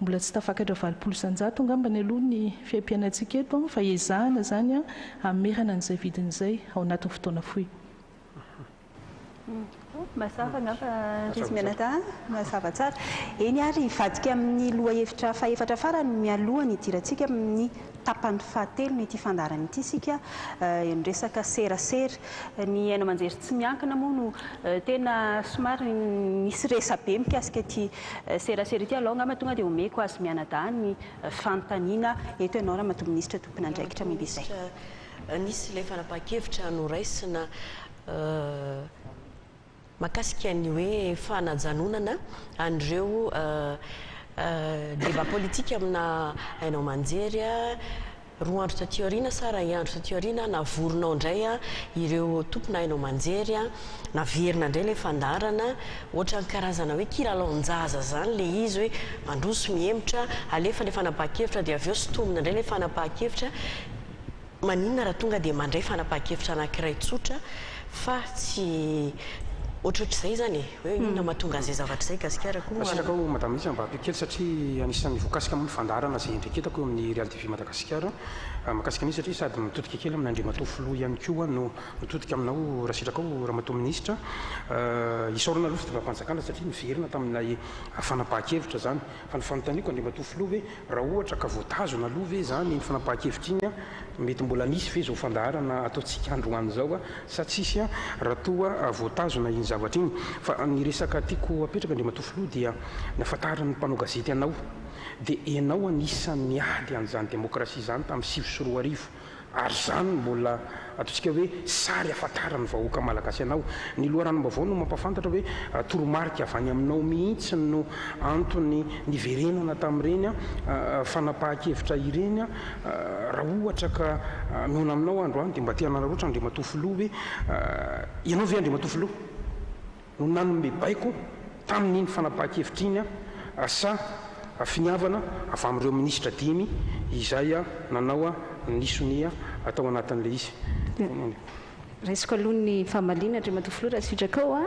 Speaker 6: mbola tsy tafakatra 20 isan-jato angambany aloha ny fiampianantsika eto fa ezahana zany amerana an'izay vidiny izay ao anatin'ny fotoana fohy.
Speaker 1: Masava ngamba izy mianata masava tsara eny ary ivadika amin'ny loha hevitra faefatra farany mialohany idirantsika amin'ny tapany fahatelo ny ity fandarana ity sika resaka serasera ny aina manjery tsy miankina moa no tena somary misy resa be mikasika ity serasera ity aloha ngamba tonga dia omeko azy mianada ny fanontaniana eto ianao raha mato minisitra tompona andraikitra miby izay
Speaker 2: nisy ilay fanapahan-kevitra noraisina makasika ny hoe fanajanonana an'ireo débat politika amina hainao manjery roa andro taty aoriana sa ray andro taty aoriana navorinao indray ireo tompona hainao manjery naverina indray ilay fandarana ohatra ny karazana hoe kilalaon-jaza zany le izy hoe mandroso mihemitra alefa ilay fanapahan-kevitra dia avy eo sotomina indray ilay fanapahan-kevitra. Maninona raha tonga dia mandray fanapahan-kevitra anankiray tsotra fa tsy ohatrohatr'izay zany hoe inona mahatonga an'izay zavatra izay gasikarako
Speaker 4: asiraka ao madame misy mba apikely satria anisan'ny voakasika amin'ny fandarana izay ndreketako eo amin'ny Real TV Madagasikara makasika an'iny satria sady mitodika kely amin'ny Andriamatoa Filoha ihany koa no mitodika aminao raha sitraka ao raha mato minisitra isaorana aloha fitondram-panjakana satria niverina tamin'ilay fanapahan-kevitra zany fa ny fanontaniako Andriamatoa Filoha hoe raha ohatra ka voatazona aloha ve zany ny fanapahan-kevitra iny mety mbola nisy ve zao fandarana ataontsika androany zao sa tsisy raha toa voatazona iny zavatra iny. Fa ny resaka tiako apetraka Andriamatoa Filoha dia nafantaran'ny mpanao gazety anao dia ianao anisan'ny miady an'izany demokrasia zany tamin'ny 2024 ary zany mbola ataontsika hoe sary afantaran'ny vahoaka malagasy anao. Ny loharanom-baovao no mampafantatra hoe toromarika avy any aminao mihitsy no antony niverenana tamin'ireny fanapahan-kevitra ireny raha ohatra ka miona aminao andro any dia mba tiana naroatra Andriamatoa Filoha hoe ianao ve Andriamatoa Filoha no nanome baiko tamin'iny fanapahan-kevitra iny sa finiavana avy amin'ireo minisitra dimy izay nanao nisony atao anatin'le izy.
Speaker 1: resaka aloha ny fahamaliana Andriamatoa Filoha raha sitraka ao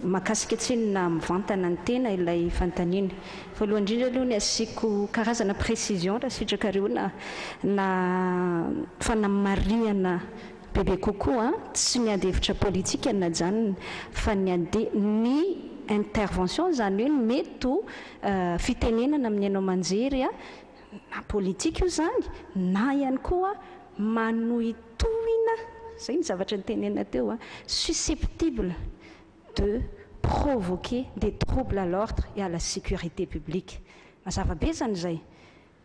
Speaker 1: mahakasika tsinona mivantana ny tena ilay fanontaniana. Voalohany indrindra aloha ny asiako karazana précision raha sitraka reo na fanamariana bebe kokoa tsy miady hevitra politika najanona fa niady ny intervention zany hoe mety fitenenana amin'ny hainao manjery na politika io zany na ihany koa manohitohina zay ny zavatra ny tenena teo susceptible de provoquer des troubles à l'ordre et à la sécurité publique. Mazava be zany zay.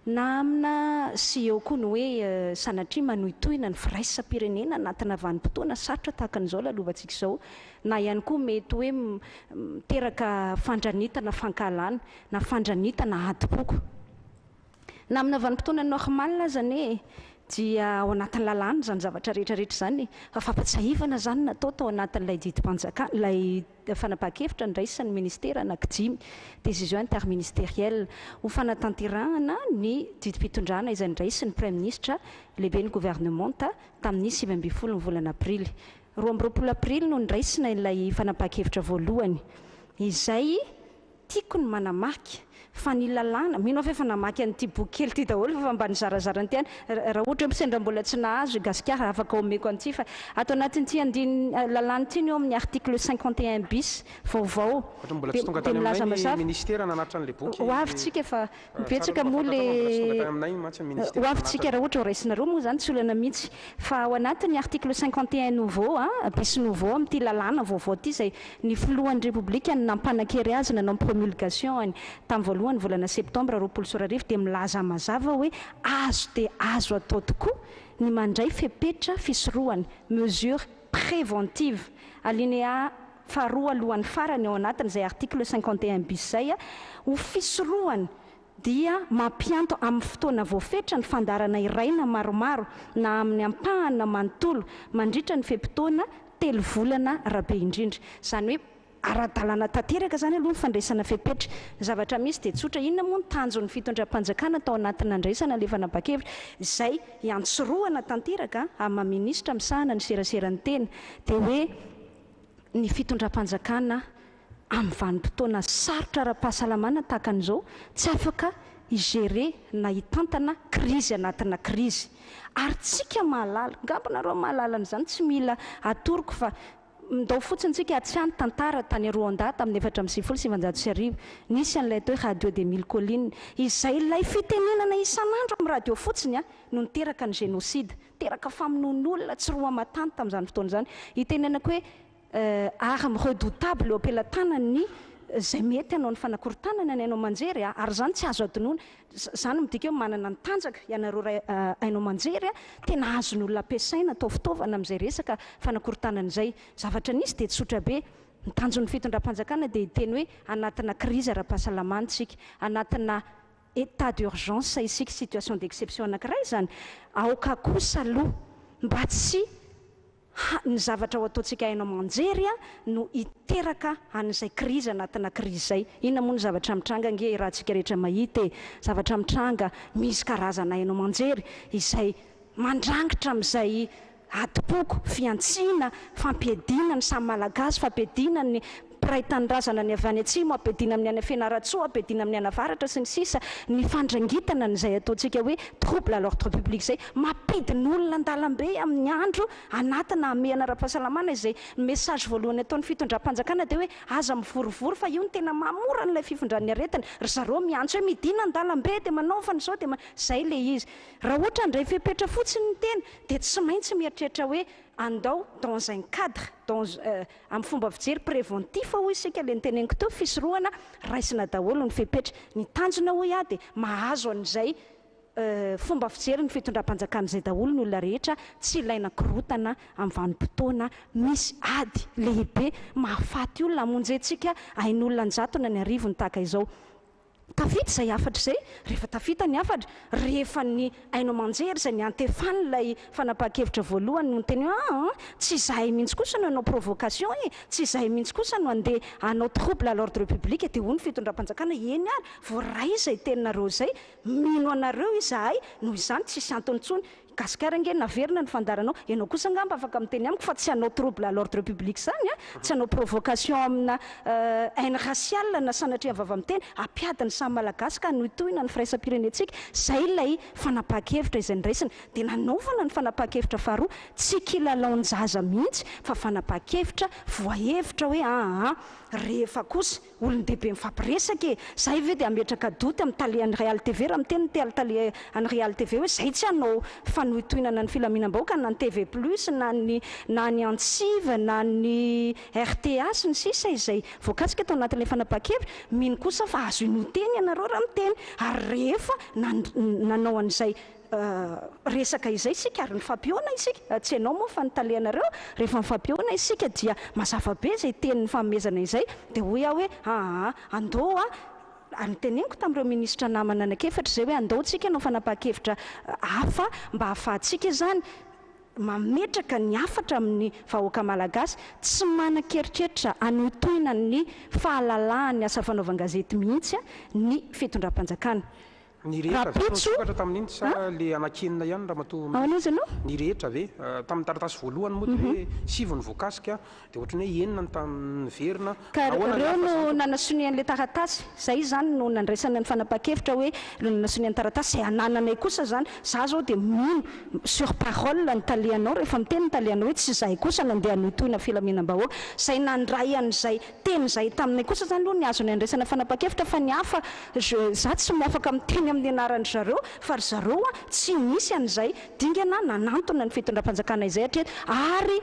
Speaker 1: Na amina sy eo koa ny hoe sanatria manohitohina ny firaisam-pirenena anatina vanim-potoana sarotra tahaka an'izao lalovantsika izao, na ihany koa mety hoe miteraka fandranitana fankalana na fandranitana adi-poko. Na amina vanim-potoana normal zany dia ao anatin'ny lalàna zany zavatra rehetrarehetra zany, fa fampatsahivana zany natao tao anatin'ilay didim-panjakana, ilay fanapahan-kevitra niraisan'ny ministera anankidimy, décision interministérielle ho fanatanterahana ny didim-pitondrana izay niraisin'ny premier ministre lehibe ny gouvernementa tamin'ny 7 volana aprily. 12 aprily no niraisina ilay fanapahan-kevitra voalohany, izay tiako ny manamarika fa ny lalàna, mino fa efa namaky an'ity boky kely ity daholo fa mba nizarazara ny tiany, raha ohatra hoe misendra mbola tsy nahazo gasikara afaka omeko an'ity, fa ato anatin'ity lalàna ity ny eo amin'ny article 51 bis vaovao dia milaza mazava ho avytsika efa mipetsaka moa ho avytsika raha ohatra ho raisinareo moa zany tsy olana mihitsy, fa ao anatin'ny article 51 nouveau bis nouveau amin'ity lalàna vaovao ity zay ny filohan'ny république nampanan-kery azy nanao promulgation tamin'ny voalohany volana septembre 2024 dia milaza mazava hoe azo dia azo atao tokoa ny mandray fepetra fisorohany mesure préventive alinéa faharoa alohan'ny farany ao anatin'izay article 51 bis zay ho fisorohany dia mampianto amin'ny fotoana voafetra ny fandarana iray na maromaro na amin'ny ampahana manontolo mandritra ny fepitoana 3 volana rabe indrindra. Zany hoe ara-dalàna tanteraka zany aloha ny fandraisana fepetra. Zavatra misy dia tsotra, inona moa ny tanjon'ny fitondram-panjakana tao anatina andraisana le fanapahan-kevitra izay iantsoroana tanteraka amin'ny minisitra misahana ny seraseran'ny tena dia hoe ny fitondram-panjakana amin'ny vanim-potoana sarotra ara-pahasalamana tahaka an'izao tsy afaka igérer na hitantana krizy anatina krizy. Ary tsika mahalala, ngambonareo mahalalana tsy mila atoroko fa ndao fotsiny tsika atsiany tantara tany Rwanda tamin'ny 4 nisy an'ilay atao hoe radio des mille collines izay ilay fitenenana isan'andro amin'ny radio fotsiny no niteraka ny génocide, teraka famonoan'olona tsy roa matany tamin'izany fotoana zany, itenenako hoe arme redoutable eo ampelantanany zay mety hanao ny fanakorontanana ny hainao manjery ary zany tsy azo adinoana, zany midika hoe manana ny tanjaka ianareo hainao manjery tena azony olona ampiasaina atao fitaovana amin'izay resaka fanakorontanana izay. Zavatra nisy dia tsotra be, ny tanjon'ny fitondram-panjakana dia hiteny hoe anatina krizy ara-pahasalamantsika, anatina état d'urgence isika, situation d'exception anankiray zany, aoka kosa aloha mba tsy ny zavatra ho ataontsika hainao manjery no hiteraka an'izay krizy anatina krizy izay. Inona moa ny zavatra mitranga nge raha tsika rehetra mahita zavatra mitranga misy karazana hainao manjery izay mandrangitra amin'izay adi-poko, fiantsiana, fampiadiana ny samy malagasy, fampiadiana ny piraitan'ny razana ny avy any atsimo, ampiadiana amin'ny any Fianaratsoa, ampiadiana amin'ny any avaratra sy ny sisa, ny fandrangitana n'izay ataontsika hoe trouble à l'ordre public izay, mampidin'olona an-dalambe amin'ny andro anatina amehana ara-pahasalamana izay message voalohany ataon'ny fitondram-panjakana dia hoe aza mivorivory fa io ny tena mamora n'ilay fifondran'ny aretina, ry zareo miantso hoe midina an-dalambe dia manaovana izao dia izay le izy. Raha ohatra ndray fepetra fotsiny ny tena dia tsy maintsy mieritreritra hoe andao dans un cadre amin'ny fomba fijery préventif hoy isika le niteneniko teo, fisorohana raisina daholo ny fepetra. Ny tanjona hoy dia mahazo an'izay fomba fijery ny fitondram-panjakana izay daholo ny olona rehetra, tsy ilaina korotana amin'ny vanim-potoana misy ady lehibe mahafaty olona hamonjentsika hain'olona ny jatona ny arivony tahaka izao. Tafita izay afatra izay, rehefa tafita ny afatra, rehefa ny hainao manjery izay ny antefan'ilay fanapahan-kevitra voalohany no niteny hoe tsy izahay mihitsy kosa no hanao provocation tsy izahay mihitsy kosa no andeha hanao trouble à l'ordre public dia hoy ny fitondram-panjakana eny ary voaray izay teninareo izay, mino anareo izahay noho izany tsisy antony intsony. Gasikara nge naverina ny fandaranao, ianao kosa ngamba afaka miteny amiko fa tsy hanao trouble à l'ordre public zany tsy hanao provocation amina haine raciale na sanatria vava miteny ampiadiny samy malagasy ka nohitohina ny firaisam-pirenentsika. Zay ilay fanapahan-kevitra izay niraisina dia nanaovana ny fanapahan-kevitra faharoa tsy kilalaon-jaza mihitsy fa fanapahan-kevitra voahevitra hoe rehefa kosa
Speaker 7: olon-dehibe mifampiresaka zay ve dia ametraka doty amin'ny talian'ny Real TV raha miteny tali an'ny Real TV hoe zay tsy hanao fanoitoinana ny filaminam-bahoaka na ny TV Plus na ny Antsive na ny RTA sy ny sisa izay voakatsika tao anatin'ilay fanapahan-kevitra mino kosa fa azo inoteny ianareo raha miteny ary rehefa nanao an'izay resaka izay isika ary nifampiona isika tsy ianao moa fa nitalianareo rehefa nifampiona isika dia mazava be zay tenin'ny fanomezana izay dia hoy aho hoe andao anyteneniko tamin'ireo minisitra namana anakefatra zay hoe andao tsika ianao fanapahan-kevitra hafa mba hahafahantsika zany mametraka ny afatra amin'ny vahoaka malagasy tsy manan-keritreritra anotoina ny fahalalahany asa fanaovan-gazety mihitsy ny fitondram-panjakana
Speaker 4: ny rehetra tamin'iny sa le anakenina ihany raha
Speaker 7: matoa
Speaker 4: ny rehetra ve tamin'ny taratasy voalohany moa dia hoe sivy ny voakasika dia ohatrany hoe enina ny verina
Speaker 7: ka reo no nanasonian'ilay taratasy zay zany no nandraisana ny fanapahan-kevitra hoe nanasonian'ny taratasy zay anananay kosa zany za zao dia mino sur parole ny talianao rehefa miteny ny talianao hoe tsy zay kosa nandeha anotoina filaminam-bahoaka zay nandray an'izay teny zay taminay kosa zany aloha ny azo ny andraisana fanapahan-kevitra fa ny hafa za tsy miafaka miteny amin'ny anaran'ny zareo fa ry zareo tsy misy an'izay dingana nanantona ny fitondram-panjakana izay hatreto ary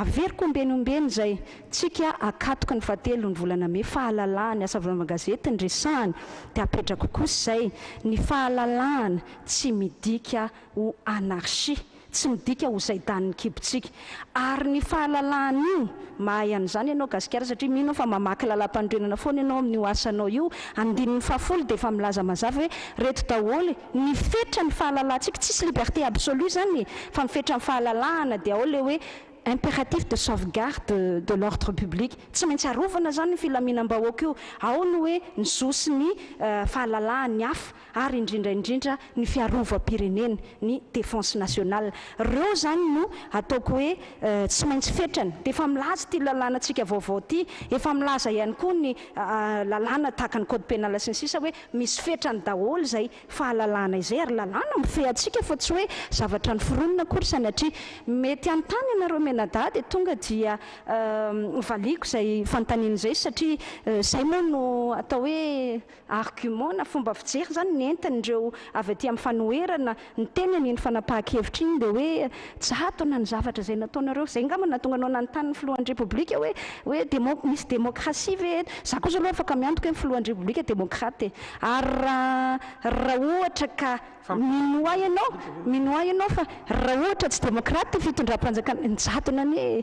Speaker 7: averiko ombeny zay tsika akatoka ny fahatelo ny volana May fahalalahany asa fanaovan-gazety ny resahany dia apetrako kosa zay ny fahalalahana tsy midika ho anarchie tsy midika ho zaidan'ny kibotsika ary ny fahalalahana io mahay an'izany ianao gasikara satria mino fa mamaky lalam-pandrenana foana ianao amin'io asanao io andininy fahafolo dia efa milaza mazava hoe reto daholo ny fetra ny fahalalantsika tsisy liberté absolue zany fa mifetra ny fahalalahana dia ao le hoe impératif de sauvegarde de l'ordre public tsy maintsy arovana zany ny filaminam-bahoaka io ao no hoe ny zosy ny fahalalahany hafa ary indrindra ny fiarovam-pirenena ny défense nationale reo zany no ataoko hoe tsy maintsy fetrany dia efa milaza ty lalàna antsika vaovao ty efa milaza ihany koa ny lalàna tahaka ny code pénal sy ny sisa hoe misy fetrany daholo zay fahalalahana izay ary lalàna mifehy atsika fa tsy hoe zavatra ny foronina kory sanatria mety antany ianareo menada dia tonga dia valiko zay fanontaniana izay satria zay moa no atao hoe argument na fomba fijery zany nentin'ireo avy aty amin'ny fanoherana ny teny an'iny fanapahan-kevitra iny dia hoe jatona ny zavatra zay nataonareo zay ngamba natonga anao nanontany filohan'ny repoblika hoe misy démocratie ve za kosa aloha afaka miantoka hoe filohan'ny repoblika démocrate ary raha ohatra ka minoa ianao fa raha ohatra tsy démocrate fitondram-panjakana njatona ny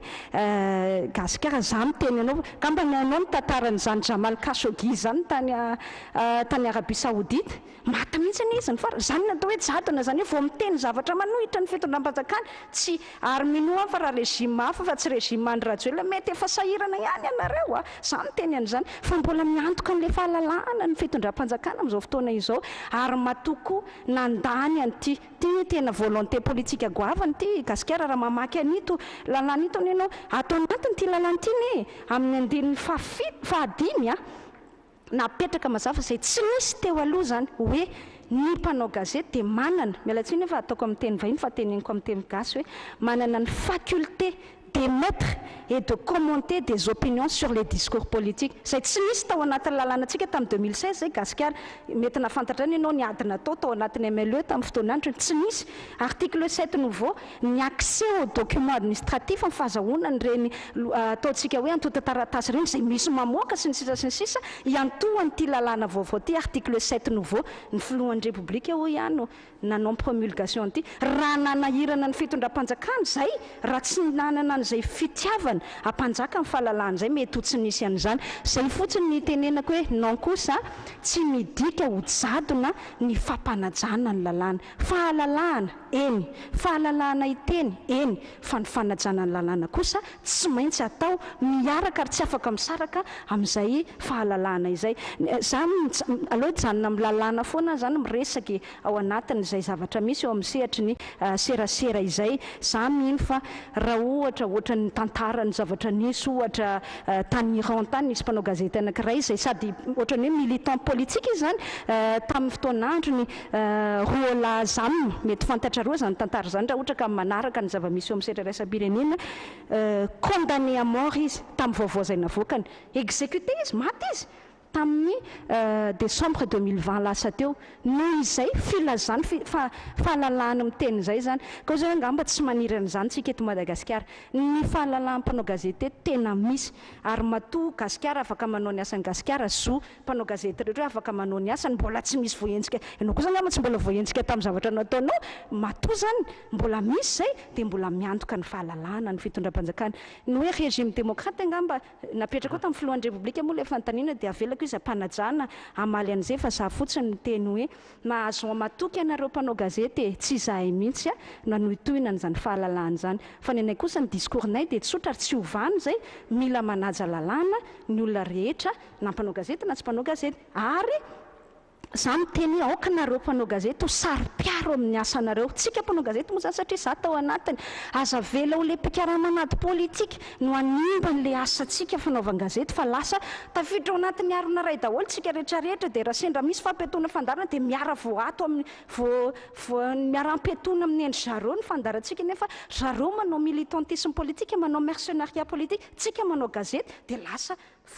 Speaker 7: gasikara za miteny ianao kamba ianao ny tantaran'izany Jamal Khashoggi zany tany Arabie Saoudite mata mihitsy izy ny fara zany natao hoe jatona zany hoe vao miteny zavatra manohitra ny fitondram-panjakana tsy ary minoa fa raha régime hafa fa tsy régime andry Rajoelina mety efa sahirana ihany ianareo za miteny an'izany fa mbola miantoka an'ilay fahalalahana ny fitondram-panjakana amin'izao fotoana izao ary matoko nandany an'ity tena volonté politique goavany ty gasikara raha mamaky anito lalàna ito any ianao atao anatiny ty lalàna ity ne amin'ny andininy fahadimy napetraka mazava zay tsy misy teo aloha zany hoe ny mpanao gazety dia manana mialatsiny efa ataoko amin'ny teny vahiny fa teneniko amin'ny teny gasy hoe manana ny faculté d'émettre et de commenter des opinions sur les discours politiques zay tsy misy tao anatin'ny lalànantsika tamin'ny 2016 zay gasikara mety nafantatra ny ianao ny adina tao anatin'ny MLE tamin'ny fotoanandro tsy misy article 7 nouveau ny accès aux documents administratifs amin'ny fahazahoana reny ataontsika hoe antota taratasy reny zay misy mamoaka sy ny sisa iantohany ty lalàna vaovao ty article 7 nouveau ny filohan'ny repoblika ho ihany nanao promulgation ty raha nanahirana ny fitondram-panjakana zay raha tsy nanana an'izay fitiavana ampanjaka ny fahalalahana zay mety ho tsy nisy an'izany zay fotsiny ny tenenako hoe non kosa tsy midika ho jadona ny fampanajana ny lalàna fahalalahana eny fahalalahana iteny eny fa ny fanajana ny lalàna kosa tsy maintsy atao miaraka ary tsy afaka misaraka amin'izay fahalalahana izay za aloha janona amin'ny lalàna foana zany miresaky ao anatiny zay zavatra misy eo amin'ny sehatry ny serasera izay za mino fa raha ohatra ny tantarany zavatra nisy ohatra tany Iran tany nisy mpanao gazety anankiray zay sady ohatra ny hoe militant politique izy zany tamin'ny fotoanandro ny rola zany mety fantatra roa zany tantara zany raha ohatra ka manaraka ny zava-misy eo amin'ny setra raisam-pirenena condamné à mort izy tamin'ny vaovao zay navoakany exécuté izy maty izy tamin'ny décembre 2020 lasa teo noho izay filazany fahalalahana miteny zay zany ka zay angamba tsy maniry an'izany tsika eto Madagasikara ny fahalalan'ny mpanao gazety eto tena misy ary matoa gasikara afaka manao ny asany gasikara zo mpanao gazety rehetra afaka manao ny asany mbola tsy misy voahentsika ianao koa zany angamba tsy mbola voahentsika tamin'ny zavatra nataonao matoa zany mbola misy zay dia mbola miantoka ny fahalalahana ny fitondram-panjakana ny hoe régime démocrate angamba napetraka koa tamin'ny filohan'ny république moa le fanontaniana dia avelako izy ampanajana amaly an'izay fa za fotsiny miteny hoe mahazo matoky ianareo mpanao gazety tsy izahay mihitsy nanohitohina n'izany fahalalahana izany fa ny anay kosa ny discours-nay dia tsotra tsy ovany zay mila manaja lalàna ny olona rehetra na mpanao gazety na tsy mpanao gazety ary za miteny aokanareo mpanao gazety ho sary-piaro amin'ny asanareo tsika mpanao gazety moa zany satria za tao anatiny aza vela ho le mpikarana anaty politika no animba n'le asatsika fanaovan-gazety fa lasa tafiditra ao anatin'ny arona ray daholo tsika rehetrarehetra dia raha sendra misy fampetona fandarana dia miara voato amin'ny miara ampetona amin'ny endry zareo ny fandarantsika nefa zareo manao militantisme politique manao mercenariat politique tsika manao gazety dia lasa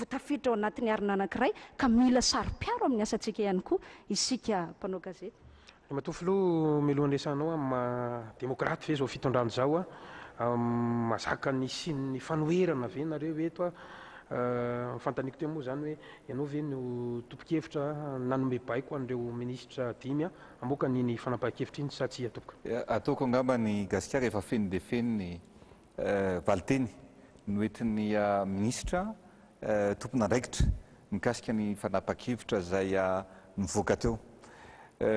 Speaker 7: tafiditra ao anatin'ny arina anankiray ka mila sary-piaro amin'ny asantsika ihany koa isika mpanao gazety.
Speaker 4: Matofilo milohan'ny resanao amin'ny demokraty ve zao fitondrano zao mazaka ny sin'ny fanoherana ve nareo eto fantaniko teo moa zany hoe ianao ve no tompon-kevitra nanome baiko an'ireo minisitra 5 amoka ny fanapahan-kevitra iny sa tsy atopoka
Speaker 5: ataoko angamba ny gasikara efa feny dia feny ny valiteny noentin'ny minisitra tompona andraikitra mikasika ny fanapahan-kevitra zay mivoaka teo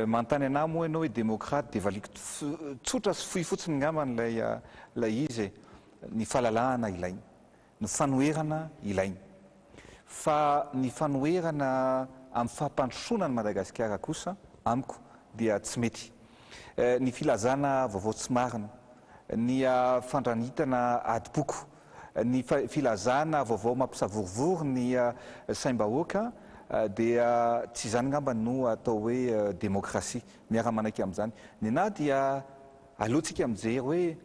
Speaker 5: mantany ana moa ianao hoe démocrate dia valiko tsotra sy fohy fotsiny ngamba nlay izy ny fahalalahana ilainy ny fanoherana ilainy fa ny fanoherana amin'ny fahampandrosoana ny Madagasikara kosa amiko dia tsy mety ny filazana vaovao tsy marina ny fandranitana adiboko ny filazana vaovao mampisavorivory ny saim-bahoaka dia tsy zany ngamba no atao hoe démocratie miara-manaiky amin'izany ny ana dia aleotsika mijery hoe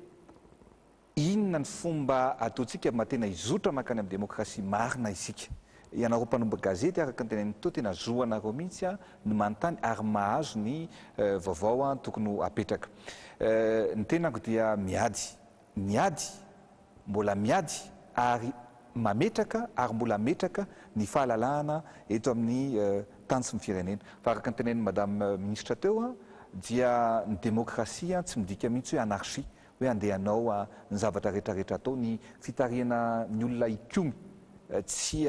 Speaker 5: inona ny fomba ataotsika matena izotra makany amin'ny démocratie marina isika ianareo mpanomba gazety araka ny teneniny teo tena zoanareo mihitsy ny manontany ary mahazo ny vaovao tokony apetraka ny tenako dia miady mbola miady ary mametraka ary mbola metraka ny fahalalahana eto amin'ny tany sy ny firenena fa araka ny teneniny madame ministre teo dia ny démocratie tsy midika mihitsy hoe anarchie hoe andehanao ny zavatra rehetrarehetra atao ny fitarihana ny olona ikomy tsy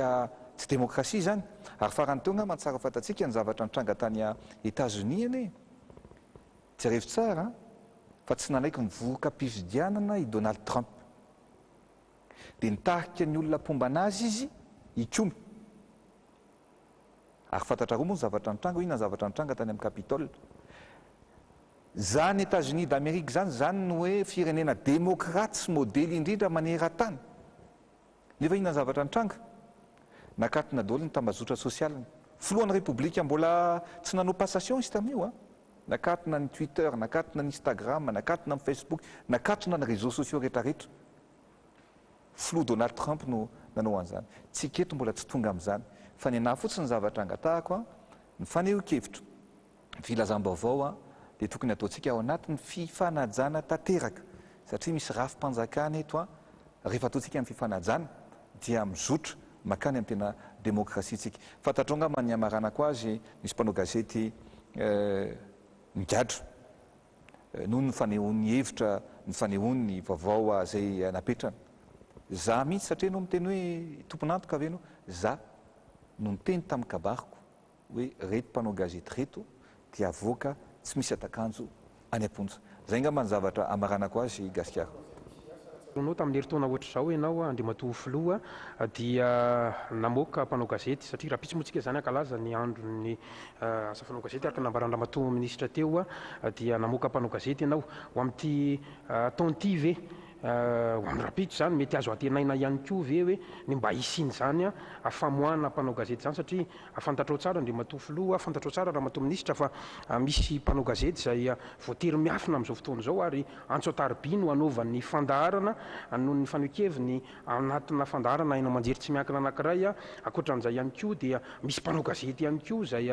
Speaker 5: démocratie zany ary farany teo ngamba tsara fatatsika ny zavatra nitranga tany États-Unis anie jerevy tsara fa tsy nanaiky mivoaka mpifidianana i Donald Trump dia nitarika ny olona pomba anazy izy ikomy ary fantatra roa moa ny zavatra nitranga hoe inona ny zavatra nitranga tany amin'ny Capitole zany États-Unis d'Amérique zany no hoe firenena démocrate sy modely indrindra maneran-tany nefa inona ny zavatra nitranga nakatona daholo ny tambazotra sosialiny filohan'ny république mbola tsy nanao passation izy tamin'io nakatona ny Twitter nakatona ny Instagram nakatona ny Facebook nakatona ny réseaux sociaux rehetrarehetra filoha Donald Trump no nanao an'izany tsika eto mbola tsy tonga amin'izany fa ny ana fotsiny ny zavatra angatahako ny fanehoan-kevitra filazam-baovao dia tokony ataontsika ao anatin'ny fifanajana tanteraka satria misy rafim-panjakana eto rehefa ataontsika amin'ny fifanajana dia mizotra makany amin'ny tena démocratie tsika fantatrao ngamba ny amaranako azy misy mpanao gazety migadro noho ny fanehoan'ny hevitra ny fanehoan'ny vaovao zay napetrana za mihitsy satria no miteny hoe tomponantoka ve no za no niteny tamin'ny kabariko hoe reto mpanao gazety reto dia avoaka tsy misy atakanjo any amponja zay ngamba ny zavatra amaranako azy gasikara
Speaker 4: nao tamin'ny herintaona ohatra zao ianao andriamatoa filoha dia namoaka mpanao gazety satria raha pitsy moantsika zany ankalaza ny andro ny asa fanao gazety araka nambarandramatoa ministra teo dia namoaka mpanao gazety ianao ho amin'ity taonty ve ho an'ny rapitso zany mety azo atenaina ihany koa ve hoe ny mba hisiny zany a famoahana mpanao gazety zany satria afantatrao tsara ndre matoa filoha afantatrao tsara raha matoa minisitra fa misy mpanao gazety zay voatery miafina amin'izao fotoana izao ary antsoatarby no anaovan'ny fandaharana noho ny fanoekeviny anatina fandaharana aina manjery tsy miankina anankiray akoatran'izay ihany koa dia misy mpanao gazety ihany koa zay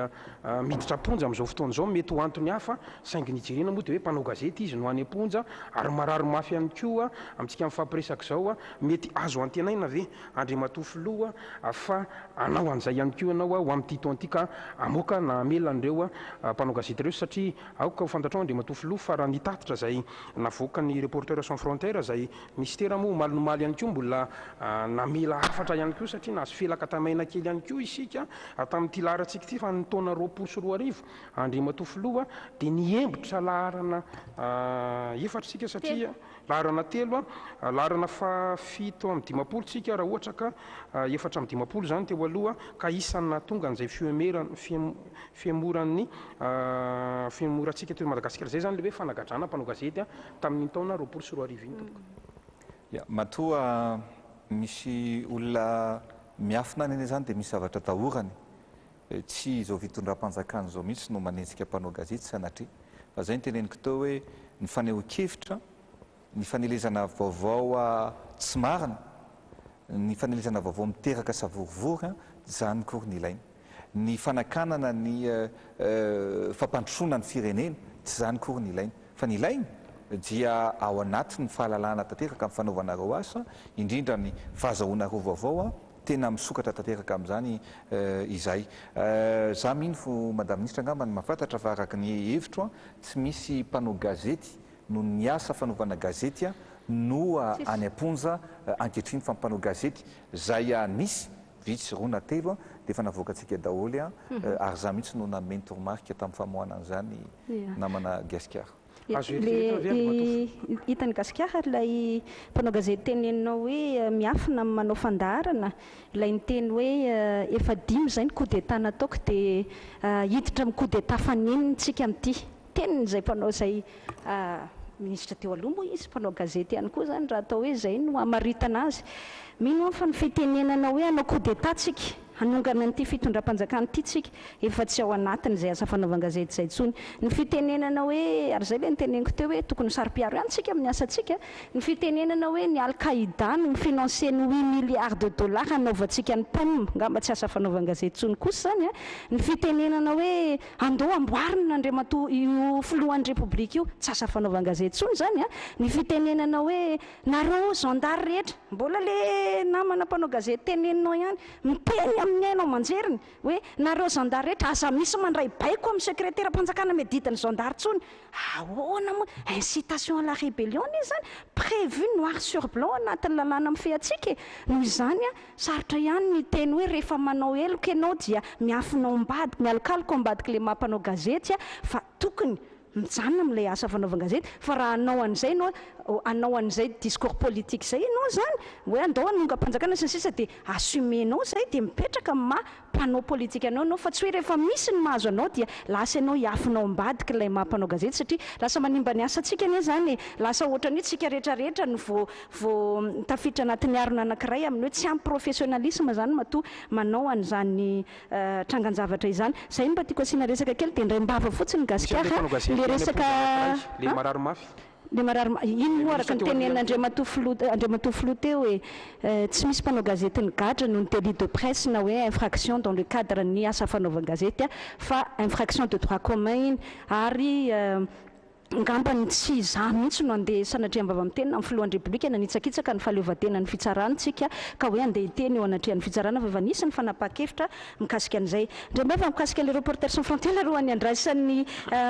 Speaker 4: miditra ponja amin'izao fotoana izao mety ho antony hafa saingy nijerena moa dia hoe mpanao gazety izy no any amponja ary marary mafy ihany koa amintsika mifampiresaka izao mety azo antenaina ve andriamatoa filoha fa anao an'izay ihany koa ianao ho amin'ny tito antika amoaka na amela an'ireo mpanao gazety ireo satria aoka ho fantatrao andriamatoa filoha fa raha nitatitra zay navoaka ny reporter sans frontière zay ministera moa malinomaly ihany koa mbola namela afatra ihany koa satria nahazo felaka tamaina kely ihany koa isika tamin'ity laharatsika ity fa ny taona 2024 andriamatoa filoha dia niembotra laharana efatra tsika satria laharana telo laharana fafito amin'ny dimapolo tsika raha ohatra ka efatra amin'ny dimapolo zany teo aloha ka isan'ny tonga n'izay fiamoran'ny fiamorantsika teo Madagasikara zay zany le hoe fanagadrana mpanao gazety tamin'ny taona 2024 iny tompoko.
Speaker 5: Matoa misy olona miafina neny zany dia misy zavatra dahorany tsy izao fitondram-panjakana zao mihitsy no manenjika mpanao gazety sanatria fa zay ny teneniko teo hoe ny faneho-kevitra ny fanelezana vaovao tsy marina ny fanelezana vaovao miteraka savorivory zany kory ny ilaina ny fanakanana ny fampandrosoana ny firenena tsy zany kory ny ilaina fa ny ilaina dia ao anatin'ny fahalalana tanteraka amin'ny fanaovanareo asa indrindra ny fahazahoanareo vaovao tena misokatra tanteraka amin'izany izay za mino fo madame ministra angamba ny mahafantatra fa araka ny hevitro tsy misy mpanao gazety no ny asa fanaovana gazety no any amponja ankehitriny fa mpanao gazety zay nisy vitsy rona telo dia efa navoaka antsika daholy ary za mihitsy no nameny toromarika tamin'ny famoahana an'izany namana gasikara.
Speaker 7: Hitany gasikara ilay mpanao gazety teneninao hoe miafina amin'ny manao fandaharana ilay niteny hoe efa dimy zay ny coup d'état nataoko dia hiditra amin'ny coup d'état fanenintsika amin'ity tenin'izay mpanao zay ministra teo aloha moa izy mpanao gazety ihany koa zany raha atao hoe zay no amaritana azy mino fa ny fitenenana hoe anao coup d'état tsika hanongana n'ity fitondram-panjakana ity tsika efa tsy ao anatiny zay asa fanaovan-gazety zay tsony ny fitenenana hoe ary zay le niteneniko teo hoe tokony sary-piaro ihany tsika amin'ny asantsika ny fitenenana hoe ny Al-Qaïda no financer ny 8 milliards de dollars anaovantsika ny PEM ngamba tsy asa fanaovan-gazety tsony kosa zany ny fitenenana hoe andao amboarina andriamatoa io filohan'ny repoblika io tsy asa fanaovan-gazety tsony zany ny fitenenana hoe nareo zandary rehetra mbola le namana mpanao gazety teneninao ihany miteny amin'ny ainao manjeriny hoe nareo zandary rehetra aza misy mandray baiko amin'ny secrétaire mpanjakana medidiny zandary tsony ahoana moa incitation à la rébellion izy zany prévu noir sur blanc anatin'ny lalàna amin'ny fehatsika noho izany sarotra ihany ny teny hoe rehefa manao eloka ianao dia miafinao ambadiky mialokaloka ambadiky le mampanao gazety fa tokony mijanona amin'ilay asa fanaovan-gazety fa raha anao an'izay anao an'izay discours politique zay ianao zany hoe andao hanonga mpanjakana sy ny sisa dia assumenao zay dia mipetraka ma mpanao politika anao fa tsy hoe rehefa misy ny mahazo anao dia lasa ianao hiafinao ambadiky ilay mampanao gazety satria lasa manimba ny asantsika anie zany lasa ohatra ny tsika rehetrarehetra no vo tafiditra anatin'ny arona anankiray amin'ny hoe tsy ampy professionnalisme zany matoa manao an'izany trangan-javatra izany zay mba tiako asiana resaka kely dia indray mbava fotsiny gasikara le resaka
Speaker 4: le marary mafy
Speaker 7: le marary iny moa araka ny tenen'andriamatoa filoha teo hoe tsy misy mpanao gazety ny gadra noho ny délit de presse na hoe infraction dans le cadre ny asa fanaovan-gazety fa infraction de droit commun iny ary ngambany tsy za mihitsy no andeha sanatria-mbava miteny amin'ny filohan'ny repoblika nanitsakitsaka ny fahaleovan-tena ny fitsaranintsika ka hoe andeha hiteny eo anatrehan'ny fitsarana fa efa nisy ny fanapahan-kevitra mikasika an'izay ndremba mikasika le reporter sans frontière aloha any andraisan'ny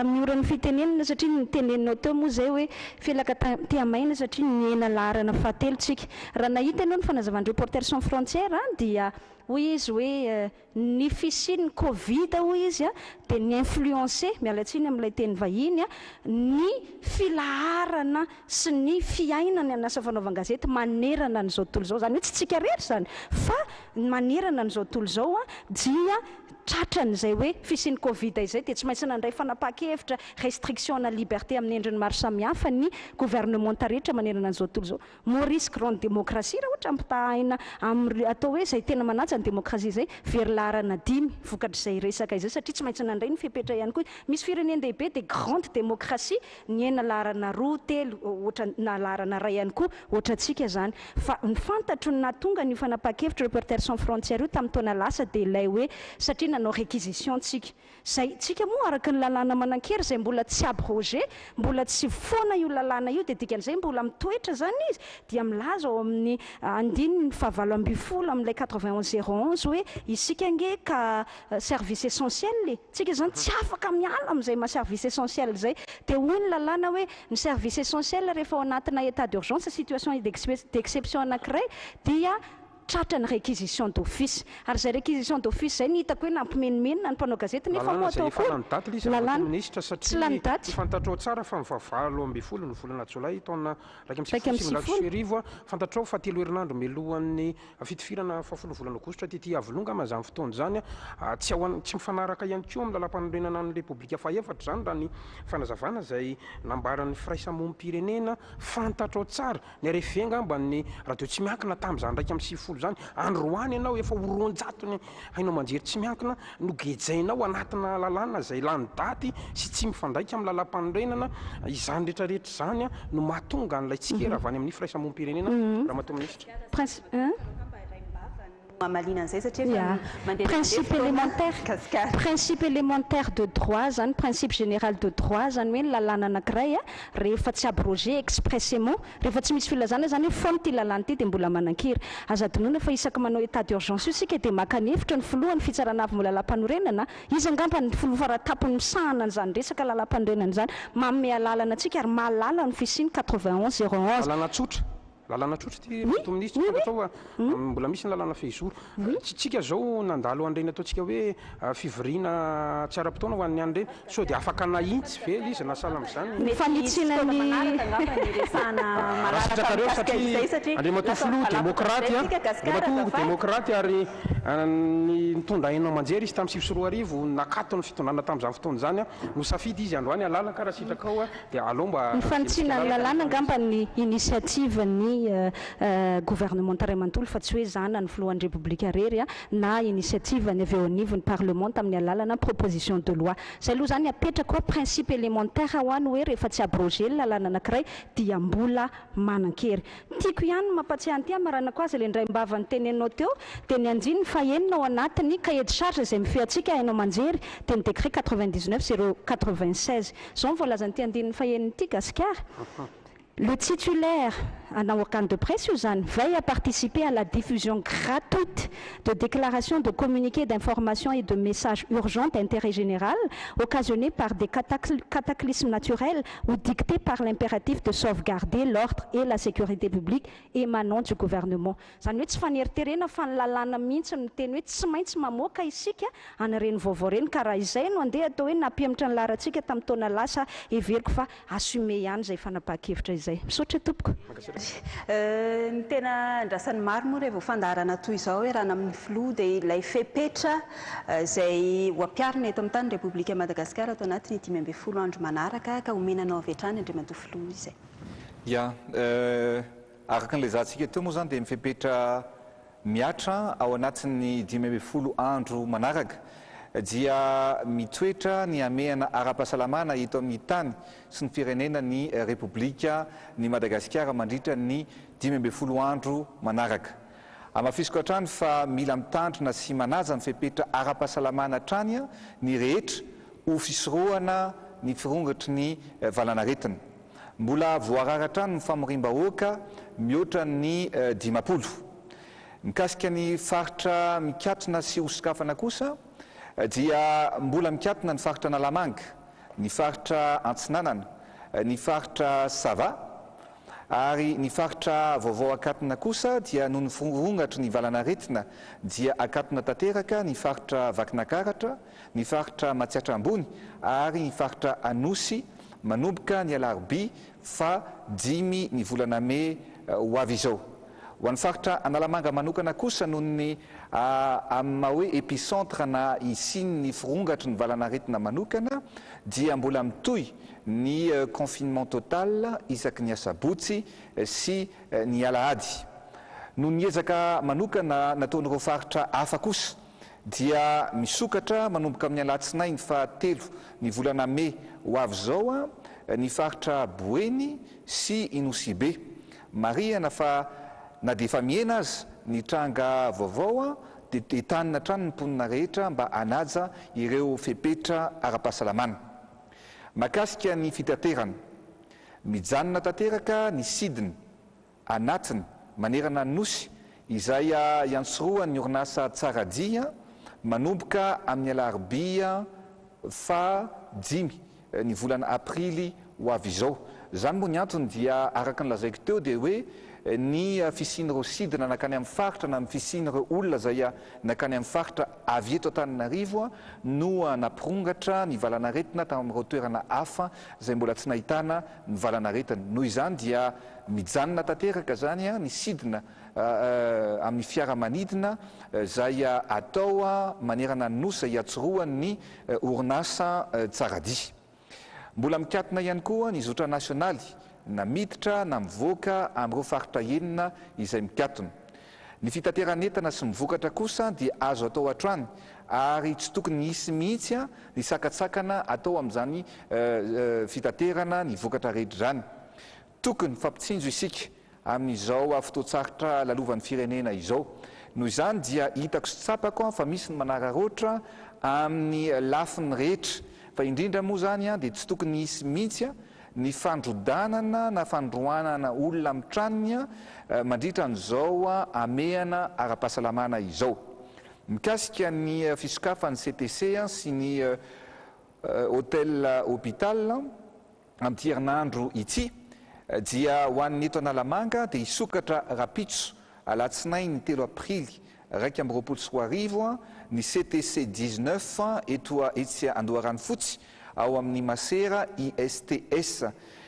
Speaker 7: mioran'ny fitenenana satria ny teneninao teo moa zay hoe felaka teamaina satria niena laharana fahatelotsika raha nahita ianao ny fanazavan'ny reporter sans frontière dia hoy izy hoe ny fisian'ny covid hoy izy dia ny influencé mialatsiny amin'ilay teny vahiny ny filaharana sy ny fiainany anasa fanaovan-gazety manerana n'izao tontolo izao zany hoe tsy tsika rehetra zany fa manerana n'izao tontolo izao dia tratran'izay hoe fisiany covid izay dia tsy maintsy nandray fanapakevitra restriction na liberté amin'ny endriny maro samihafa ny gouvernement rehetra manerana an'izao tontolo zao. Maurice grande démocratie raha ohatra ampitahina atao hoe zay tena manaja ny démocratie zay very laharana 10 vokatr'izay resaka izay satria tsy maintsy nandray ny fepetra ihany koa. Misy firenendehibe dia grande démocratie ny ena laharana 2 telo ohatra na laharana ray ihany koa ohatrantsika zany. Fa ny fantatro ny nahatonga ny fanapakevitra Reporters sans frontières io tamin'ny taona lasa dia ilay hoe satria nanao réquisition tsika zay tsika moa araka ny lalàna manan-kery zay mbola tsy abrogé mbola tsy foana io lalàna io dia dikan'izay mbola mitoetra zany izy dia milaza ao amin'ny andininy fahavalo amby folo amin'ilay 9101 hoe isika nge ka service essentiel le tsika zany tsy afaka miala amin'izay ma service essentiel zay dia hoy ny lalàna hoe ny service essentiel rehefa ao anatina état d'urgence situation d'exception anankiray dia tratra ny réquisition d'office ary zay réquisition d'office zay ny hitako hoe nampimenimenina ny mpanao gazety nefa moa atao
Speaker 4: ministra satria fantatrao tsara fa mivavalo amby folo ny volana jolay taona raiky amby fantatrao fa 3 herinandro melohan'ny fitifirana fafolo volana aogositra ty avolonga mazany fotoana zany tsy mifanaraka ihany koa amin'ny lalam-panorenana ny repoblika faefatra zany raha ny fanazavana zay nambaran'ny firaisamonim-pirenena fantatrao tsara ny arevenga mban'ny radio tsy miankina tamin'izany raiky amby sivifolo zany androany ianao efa oronjatony hainao manjery tsy miankina no gejainao anatina lalàna zay lany daty sy tsy mifandraika amin'ny lalam-panorenana izany rehetrarehetra zany no mahatonga n'ilay tsikera avy any amin'ny firaisamonim-pirenena raha mato ministra
Speaker 7: principe élémentaire de droit zany principe général de droit zany hoe ny lalàna anankiray rehefa tsy abrogé expressément rehefa tsy misy filazana zany hoe fony ty lalàna ty dia mbola manan-kery azadonoina fa isaka manao état d'urgence io sika dia makanevitra ny filohan'ny fitsarana avy mo lalam-panorenana izy angamba ny filoha ratapony misahana an'izany resaka lalam-panorenana zany manome alalana atsika ary mahalala ny fisiny 9101
Speaker 4: lalàna tsotra ty to ministra fantatrao mbola misy ny lalàna fehizoro tsika zao nandalo andreny ataontsika hoe fivirina tsy ara-potoana ho an'ny andreny so dia afaka nahintsy vely izy nasala am'izany
Speaker 1: fanitsinanyreo
Speaker 4: satria andriamato filoha démocraty ary ny mitondra hainao manjery izy tamin'ny 7 nakatony fitondrana tamin'izany fotoana zany no safidy izy androany alala karaha sitraka ao dia alao mba
Speaker 7: ny fanitsina ny lalàna angamba ny initiative ny gouvernement ray manontolo fa tsy hoe zana ny filohan'ny république rery na initiative ny avy eo anivony parlement tamin'ny alalana proposition de loi zay aloha zany apetraka koa principe élémentaire ho any hoe rehefa tsy abrogé ny lalàna anankiray dia mbola manan-kery tiako ihany mampatsiahany ty amaranako azy le indray mbavany tenenao teo dia ny anjiny fahenina ao anatiny cahier de charge zay mifehatsika hainao manjery dia ny décret 99/096 zao mivoalazany ty andininy faheniny ty gasikara. Le titulaire, un organe de presse, veille à participer à la diffusion gratuite de déclarations, de communiqués d'informations et de messages urgents d'intérêt général occasionnés par des cataclysmes naturels ou dictés par l'impératif de sauvegarder l'ordre et la sécurité publique émanant du gouvernement. Zany hoe tsy faneriterena fa ny lalàna mihitsy ny teny hoe tsy maintsy mamoaka isika anareny vaovao reny ka raha izay no andeha atao hoe napiamatra ny laharantsika tamin'ny taona lasa everiko fa assume ihany zay fanapakevitra izay. Misaotra tompoko.
Speaker 1: Ny tena andrasan'ny maro moa rehefa fandaharana toy izao hoe raha amin'ny filoha dia ilay fepetra zay hoampiarina eto amin'ny tany Repoblika Madagasikara atao anatin'ny 12 andro manaraka ka homenanao avy hatrany andriamato filoha izay.
Speaker 5: Ya, araka n'ilay zahantsika teo moa zany dia mifepetra miatra ao anatin'ny 12 andro manaraka dia mitoetra ny ameana ara-pahasalamana eto amin'ny tany sy ny firenena ny Repoblika ny Madagasikara mandritra ny 12 andro manaraka. Amafisiko hatrany fa mila mitandrina sy manaja ny fepetra ara-pahasalamana hatrany ny rehetra ho fisorohana ny firongatry ny valanaretina. Mbola voarara hatrany ny famorim-bahoaka mihoatra ny 10. Mikasika ny faritra mikatona sy hosokafana kosa dia mbola mikatona ny faritra Nalamanga, ny faritra Antsinanana, ny faritra Sava ary ny faritra vaovao akatona kosa dia noho ny firongatry ny valanaretina dia akatona tanteraka ny faritra Vakinakaratra, ny faritra Matsiatra Ambony ary ny faritra Anosy manomboka ny Alarobia fa 5 ny volana May ho avy izao. ho an'ny faritra Analamanga manokana kosa noho ny amin'ny hoe épicentre na isin'ny firongatry ny valanaretina manokana dia mbola mitohy ny confinement total isaky ny asabotsy sy ny alahady. No ny ezaka manokana nataon'ireo faritra hafa kosa dia misokatra manomboka amin'ny alatsinainy fahatelo ny volana May ho avy zao ny faritra Boeny sy Inosibe. Marihana fa na dia efa miena azy ny tranga vaovao dia tanina trano ny mponina rehetra mba hanaja ireo fepetra ara-pahasalamana. Makasika ny fitaterana, mijanona tanteraka ny sidiny anatiny manerana ny nosy izay iantsoroan'ny orinasa tsara dia manomboka amin'ny alarobia fa 5 ny volana aprily ho avy izao. Zany moa ny antony dia araka ny lazaiko teo dia hoe ny fisian'ireo sidina nakany amin'ny faritra na amin'ny fisian'ireo olona zay nakany amin'ny faritra avy eto Antananarivo no nampirongatra ny valanaretina tamin'ireo toerana hafa zay mbola tsy nahitana ny valanaretina. Noho izany dia mijanona tanteraka zany ny sidina amin'ny fiaramanidina zay atao manerana ny nosy iatsoroan'ny orinasa tsaradia. Mbola mikatona ihany koa ny zotra nasionaly na miditra na mivoaka amin'ireo faritra enina izay mikatona. Ny fitateran'entana sy mivokatra kosa dia azo atao hatrany ary tsy tokony hisy mihitsy ny sakatsakana atao amin'izany fitaterana ny vokatra rehetra zany. Tokony fampitsinjo isika amin'izao fotoatsaritra lalovan'ny firenena izao. Noho izany dia hitako sy tsapako fa misy ny manararoatra amin'ny lafiny rehetra. Fa indrindra moa zany dia tsy tokony hisy mihitsy ny fandrodanana na fandroanana olona amin'ny tranony mandritra an'izao ameana ara-pahasalamana izao. Mikasika ny fisokafan'ny CTC sy ny hôtel hôpital amin'ity herinandro ity dia ho an'ny eto Analamanga dia hisokatra rapitso alatsinainy 3 aprily 2024 ny CTC 19 eto etsy Andoharany fotsy ao amin'ny masera ISTS.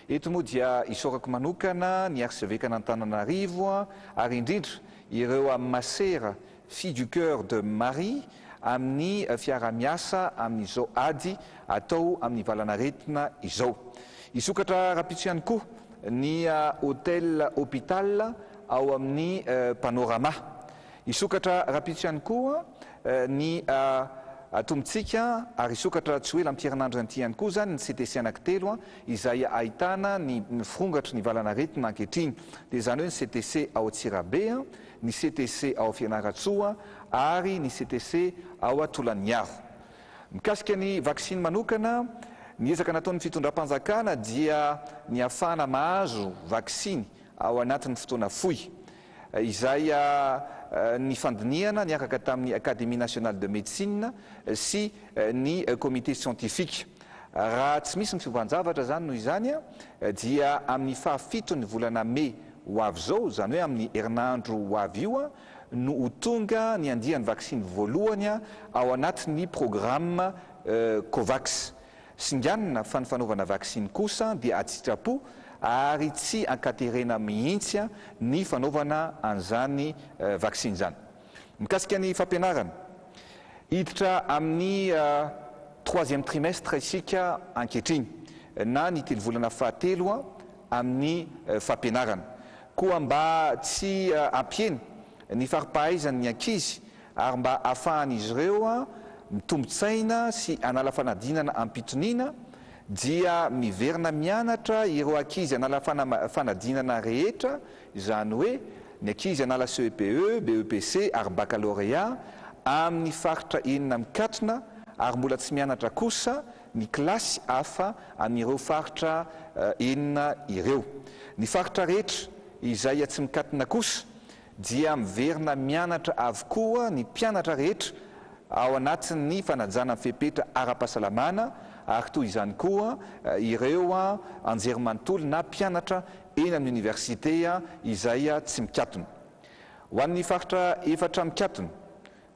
Speaker 5: Eto moa dia isorako manokana ny archevêque-n'Antananarivo ary indrindra ireo masera Fille du Cœur de Marie amin'ny fiara-miasa amin'izao ady atao amin'ny valanaretina izao. Isokatra rapitso ihany koa ny hôtel hôpital ao amin'ny panorama. Isokatra rapitso ihany koa ny atomitsika ary isokatra tsy hoe lampierinandro an'ity ihany koa zany ny CTC anankitelo izay ahitana ny firongatry ny valanaretina ankehitriny. Dia zany hoe ny CTC ao Tsirabe, ny CTC ao Fianaratsoa ary ny CTC ao Tolaniaro. Mikasika ny vaksiny manokana, ny ezaka nataon'ny fitondram-panjakana dia ny ahafahana mahazo vaksiny ao anatin'ny fotoana fohy izay ny fandiniana niaraka tamin'ny Académie nationale de médecine sy ny comité scientifique. Raha tsy misy ny fiovanjavatra zany noho izany dia amin'ny fahafitony volana May ho avy zao, zany hoe amin'ny herinandro ho avy io no ho tonga ny andian'ny vaksiny voalohany ao anatin'ny programme COVAX. Singanina fa ny fanaovana vaksiny kosa dia atsitrapo ary tsy ankaterena mihitsy ny fanaovana an'izany vaksiny zany. Mikasika ny fampianarana, hiditra amin'ny 3e trimestre isika ankehitriny na ny telo volana fahatelo amin'ny fampianarana. Koa mba tsy ampieny ny faripahaizan'ny ankizy ary mba ahafahan'izy ireo mitombotsaina sy anala fanadinana ampitoniana dia miverina mianatra ireo ankizy anala fanadinana rehetra, izany hoe ny ankizy anala CEPE, BEPC ary baccalauréat amin'ny faritra enina mikatona ary mbola tsy mianatra kosa ny klasy hafa amin'ireo faritra enina ireo. Ny faritra rehetra izay tsy mikatona kosa dia miverina mianatra avokoa ny mpianatra rehetra ao anatin'ny fanajana fepetra ara-pahasalamana ary toy izany koa ireo anjerimanontolo na mpianatra eny amin'ny université izay tsy mikatona. Ho an'ny faritra efatra mikatona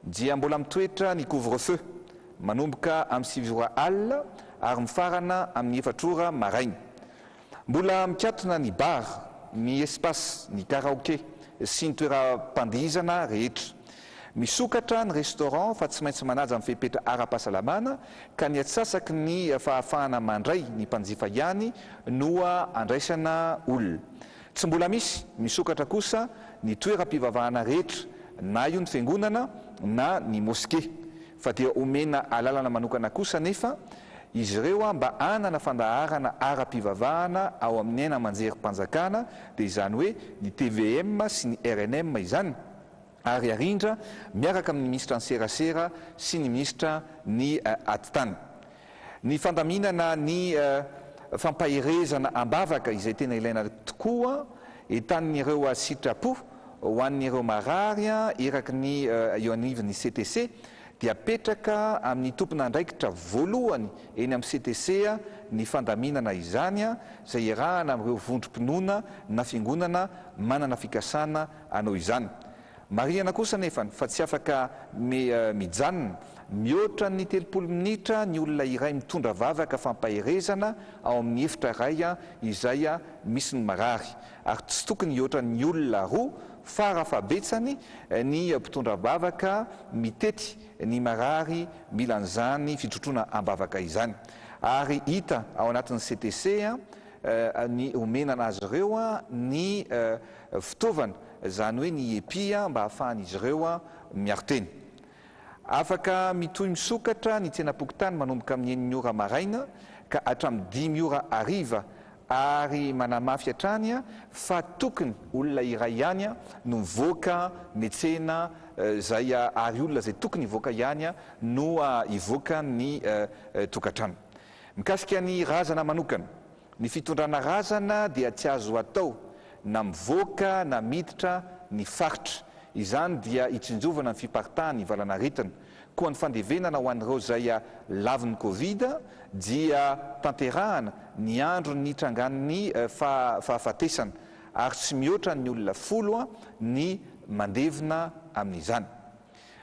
Speaker 5: dia mbola mitoetra ny couvre-feu manomboka amin'ny 6 alina ary mifarana amin'ny 4 ora maraina. Mbola mikatona ny bar, ny espace, ny karaoké sy ny toeram-pandihizana rehetra. Misokatra ny restaurant fa tsy maintsy manaja amin'ny fepetra ara-pahasalamana ka ny atsasaky ny fahafahana mandray ny mpanjifa ihany noa andraisana olona. Tsy mbola misy misokatra kosa ny toeram-pivavahana rehetra na io ny fiangonana na ny moske fa dia omena alalana manokana kosa nefa izy ireo mba anana fandaharana ara-pivavahana ao amin'ny aina manjery-mpanjakana dia izany hoe ny TVM sy ny RNM izany, ary arindra miaraka amin'ny minisitra ny serasera sy ny minisitra ny atitany. Ny fandaminana ny fampahirezana ambavaka izay tena ilaina tokoa entan'ireo sitrapo ho an'ireo marary eraky ny eo anivon'ny CTC dia apetraka amin'ny tompon'andraikitra voalohany eny amin'ny CTC ny fandaminana izany izay iarahana amin'ireo vondrom-pinoana na fiangonana manana fikasana anao izany. Mariana kosa nefa fa tsy afaka mijanona mihoatra ny 30 minitra ny olona iray mitondra vavaka fampahirezana ao amin'ny efitra ray izay misy ny marary, ary tsy tokony hihoatra ny olona roa farafabetsany ny mpitondra vavaka mitety ny marary milan'izany fitrotrona ambavaka izany. Ary hita ao anatin'ny CTC ny omenana azy ireo ny fitaovana izany hoe ny epia mba hahafahan'izy ireo miaro teny. Afaka mitohy misokatra ny tsenam-pokotany manomboka amin'ny 9 ora maraina ka hatramin'ny 10 ora hariva ary manamafy hatrany fa tokony olona iray ihany no mivoaka ny tsena izay ary olona izay tokony hivoaka ihany no hivoaka ny tokantrano. Mikasika ny razana manokana, ny fitondrana razana dia tsy azo atao na mivoaka na miditra ny faritra. Izany dia hitsinjovana ny fiparitahan'ny valanaretina. Koa ny fandevenana ho an'ireo izay lavin'ny Covid dia tanterahana ny andro ny trangan'ny fahafatesana ary tsy mihoatra ny olona 10 ny mandevina amin'izany.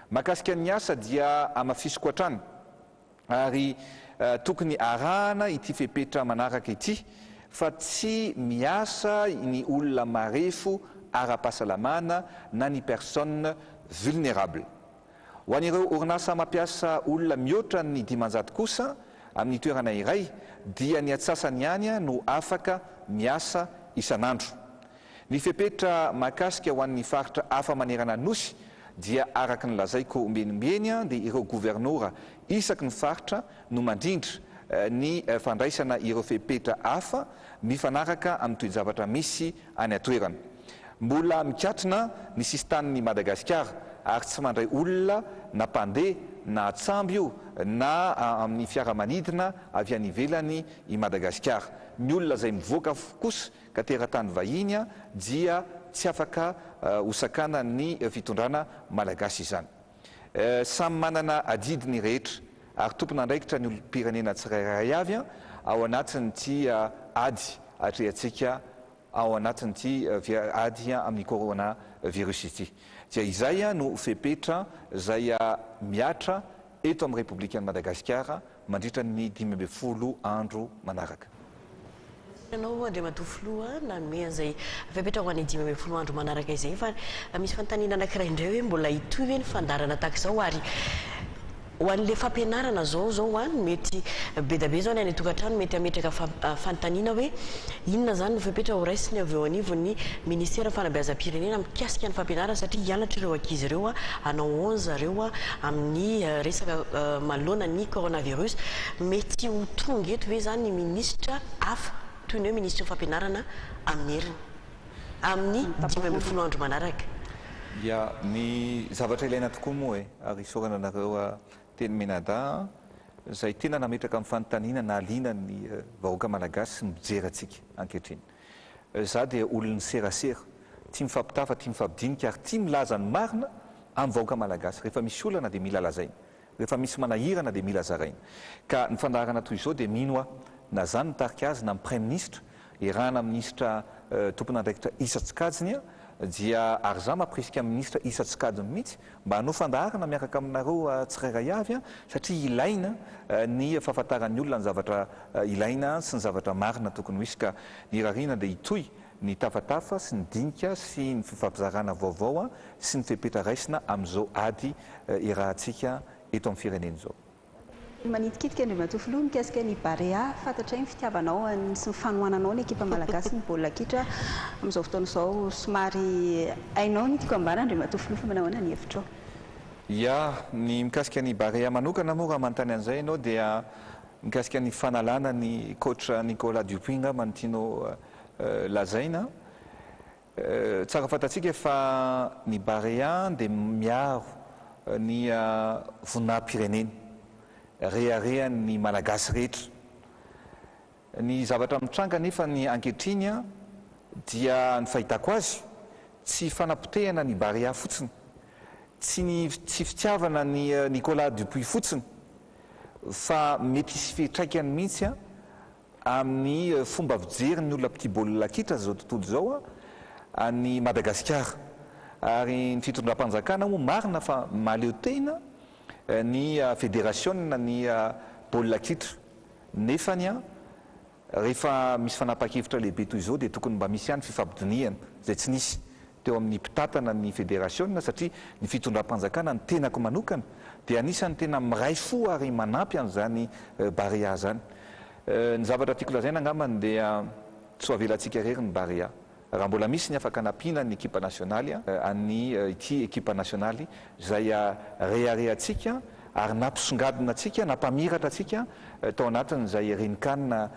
Speaker 5: Mahakasika ny asa dia amafisoko hatrany ary tokony arahana ity fepetra manaraka ity fa tsy miasa ny olona marefo ara-pahasalamana na ny personne vulnérable. Ho an'ireo orinasa mampiasa olona mihoatra ny 500 kosa amin'ny toerana iray dia ny atsasany ihany no afaka miasa isan'andro. Ny fepetra mahakasika ho an'ny faritra hafa manerana nosy dia araka ny lazaiko ombenimbeny dia ireo gouvernoura isaky ny faritra no mandrindra ny fandraisana ireo fepetra hafa mifanaraka amin'ny toe-javatra misy any atoerana. Mbola mikatrina ny sistan'ny Madagasikara ary tsy mandray olona na mpandeha na atsamby io na amin'ny fiaramanidina avy any ivelany i Madagasikara. Ny olona izay mivoaka kosa ka teratany vahiny dia tsy afaka hosakana ny fitondrana malagasy izany. Samy manana adidiny rehetra ary tompon'andraikitra ny olom-pirenena tsirairay avy ao anatin'ity ady atrehantsika ao anatin'ity ady amin'ny corona virus ity. Dia izay no fepetra izay miatra eto amin'ny Repoblikan'i Madagasikara mandritra ny 12 andro manaraka.
Speaker 2: Anao Andriamatoa Filoha nanome an'izay fepetra ho an'ny 12 andro manaraka izay fa misy fanontaniana anankiray indray hoe mbola hitohy ve ny fandarana tahaka izao ary ho an'ilay fampianarana zao mety be da be zao ny any tokantrano mety ametraka fanontaniana hoe inona zany no fepetra ho raisiny avy eo anivon'ny ministera fanabeazam-pirenena mikasika ny fampianarana satria hianatra ireo ankizy ireo anao 11 ireo amin'ny resaka manoloana ny coronavirus. Mety ho tonga eto ve zany ny ministra hafa toy ny hoe ministra fampianarana amin'ny heriny amin'ny 12 andro manaraka?
Speaker 5: Ya ny zavatra ilaina tokoa moa ary isaorana anareo teny menada izay tena nametraka amin'ny fanontaniana na aliana ny vahoaka malagasy sy mijery antsika ankehitriny. Za dia olon'ny serasera tia mifampitafa, tia mifampidinika ary tia milaza ny marina amin'ny vahoaka malagasy. Rehefa misy olana dia mila lazaina, rehefa misy manahirana dia mila zaraina. Ka ny fandaharana toy izao dia mino na zany nitarika azy na prime ministre erahana ministra tompon'andraikitra Isatsikajiny dia ary za mampirisika amin'ny ministra Isatsikajiny mihitsy mba hanao fandaharana miaraka aminareo tsirairay avy satria ilaina ny fahafantaran'ny olona ny zavatra ilaina sy ny zavatra marina tokony ho isy. Ka ny rarina dia hitohy ny tafatafa sy ny dinika sy ny fifampizarana vaovao sy ny fepetra raisina amin'izao ady irahantsika eto amin'ny firenena izao.
Speaker 1: Manitikitika Andriamatoa Filoha mikasika ny Barea, fantatra ny fitiavanao sy ny fanohananao ny ekipa malagasy ny baolina kitra amin'izao fotoana izao somary ainao ny tiako ambara Andriamatoa Filoha fa manahoana ny hevitrao?
Speaker 5: Ya, ny mikasika ny Barea manokana moa raha manontany an'izay ianao dia mikasika ny fanalana ny coach Nicolas Dupinga manontino lazaina. Tsara fantatsika fa ny Barea dia miaro ny voninahim-pirenena reharehan'ny malagasy rehetra. Ny zavatra mitranga nefa ny ankehitriny dia ny fahitako azy tsy fanapotehana ny Barea fotsiny, tsy fitiavana ny Nicolas Dupuy fotsiny, fa mety hisy fitraikany mihitsy amin'ny fomba fijery ny olona piti baolina kitra zao tontolo zao any Madagasikara. Ary ny fitondram-panjakana moa marina fa maleo tena ny fédération ny baolina kitra, nefany rehefa misy fanapa-kevitra lehibe toy izao dia tokony mba misy ihany fifampidiniana izay tsy nisy teo amin'ny mpitatana ny fédération, satria ny fitondram-panjakana ny tenako manokana dia anisany tena miray fo ary manampy an'izany Barea zany. Ny zavatra tiako lazaina angambany dia tsy ho avelantsika rery ny Barea. Raha mbola misy ny afaka nampiana ny ekipa nasionaly any ity ekipa nasionaly izay reharehantsika ary nampisongadina atsika, nampamiratra atsika tao anatiny izay renkanina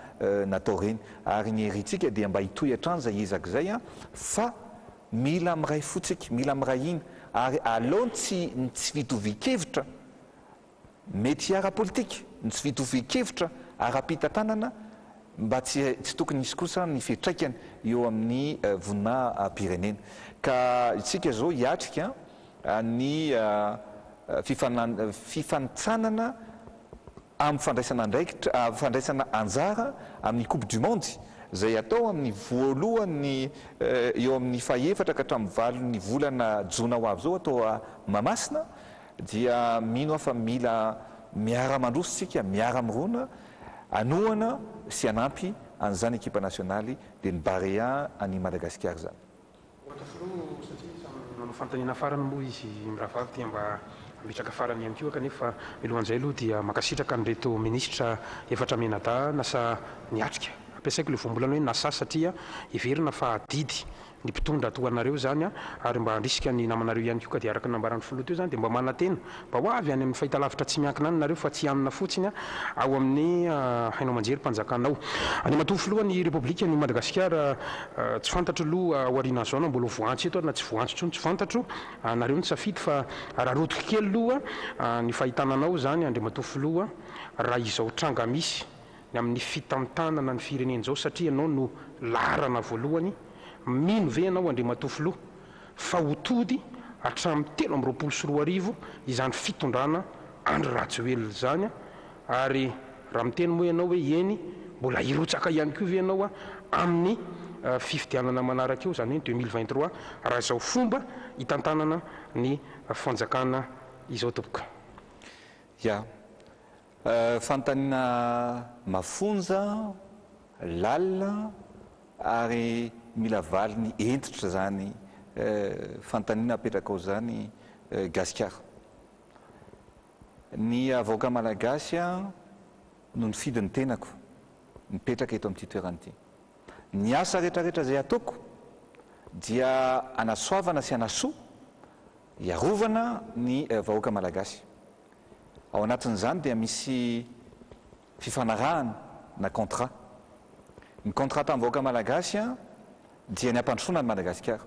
Speaker 5: natao reny. Ary ny herintsika dia mba hitohy hatrany izay ezak'izay fa mila miray fotsika, mila miray ina, ary aleo tsy fitovi-kevitra mety ara-politika, ny tsy fitovi-kevitra ara-pitantanana mba tsy tokony hisy kosa ny fitraikany eo amin'ny voninahim-pirenena. Ka itsika zao hiatrika ny fifanitsanana amin'ny fandraisana anjara amin'ny coupe du monde izay atao amin'ny voalohany eo amin'ny fahaefatra ka hatramin'ny valon'ny volana jona ho avy zao atao Mamasina, dia mino fa mila miara-mandrositsika, miara-mirona, anohana sy anampy an'izany ekipa nasionaly dia ny Barea any Madagasikara zany.
Speaker 4: Satria fanontaniana farany moa izy miravavy dia mba mitraka farany ihany koa, kanefa milohan'izay aloha dia makasitraka nyreto minisitra efatra menada nasa niatrika. Ampiasaiko ilay voambolana hoe nasa satria iverina fa didy ny mpitondra toanareo zany ary mba handrisika ny namanareo ihany koa ka dia araka nambaran'ny Filoha teo zany dia mba manantena mba ho avy any amin'ny fahitalavitra tsy miankina any nareo fa tsy anina fotsiny ao amin'ny hainao manjery mpanjakanao. Andriamatoa Filoha ny Repoblika ny Madagasikara tsy fantatro aloha ao aorianan'izao na mbola voantso eto na tsy voantso tsony tsy fantatro nareo ny safidy fa raha rotoka kely aloha ny fahitananao zany Andriamatoa Filoha raha izao tranga misy ny amin'ny fitamtanana ny firenena zao, satria ianao no larana voalohany. Mino ve ianao Andriamatoa Filoha fa hotody hatramin'ny 3 izany fitondrana andro Rajoelina zany, ary raha miteny moa ianao hoe eny mbola hirotsaka ihany koa ve ianao amin'ny fifidianana manaraka eo zany hoe 2023 raha izao fomba hitantanana ny fanjakana izao topoka?
Speaker 5: Ya, fanontaniana mafonja, lalina ary mila valy ny entitra zany fanontaniana apetraka ao zany Gasikara. Ny avoka malagasy no ny fidiny tenako mipetraka eto amin'ity toerana ity. Ny asa rehetrarehetra zay ataoko dia anasoavana sy anasoa iarovana ny vahoaka malagasy. Ao anatin'izany dia misy fifanarahana na contrat. Ny contrat tamin'ny vahoaka malagasy dia ny ampandrosoana ny Madagasikara,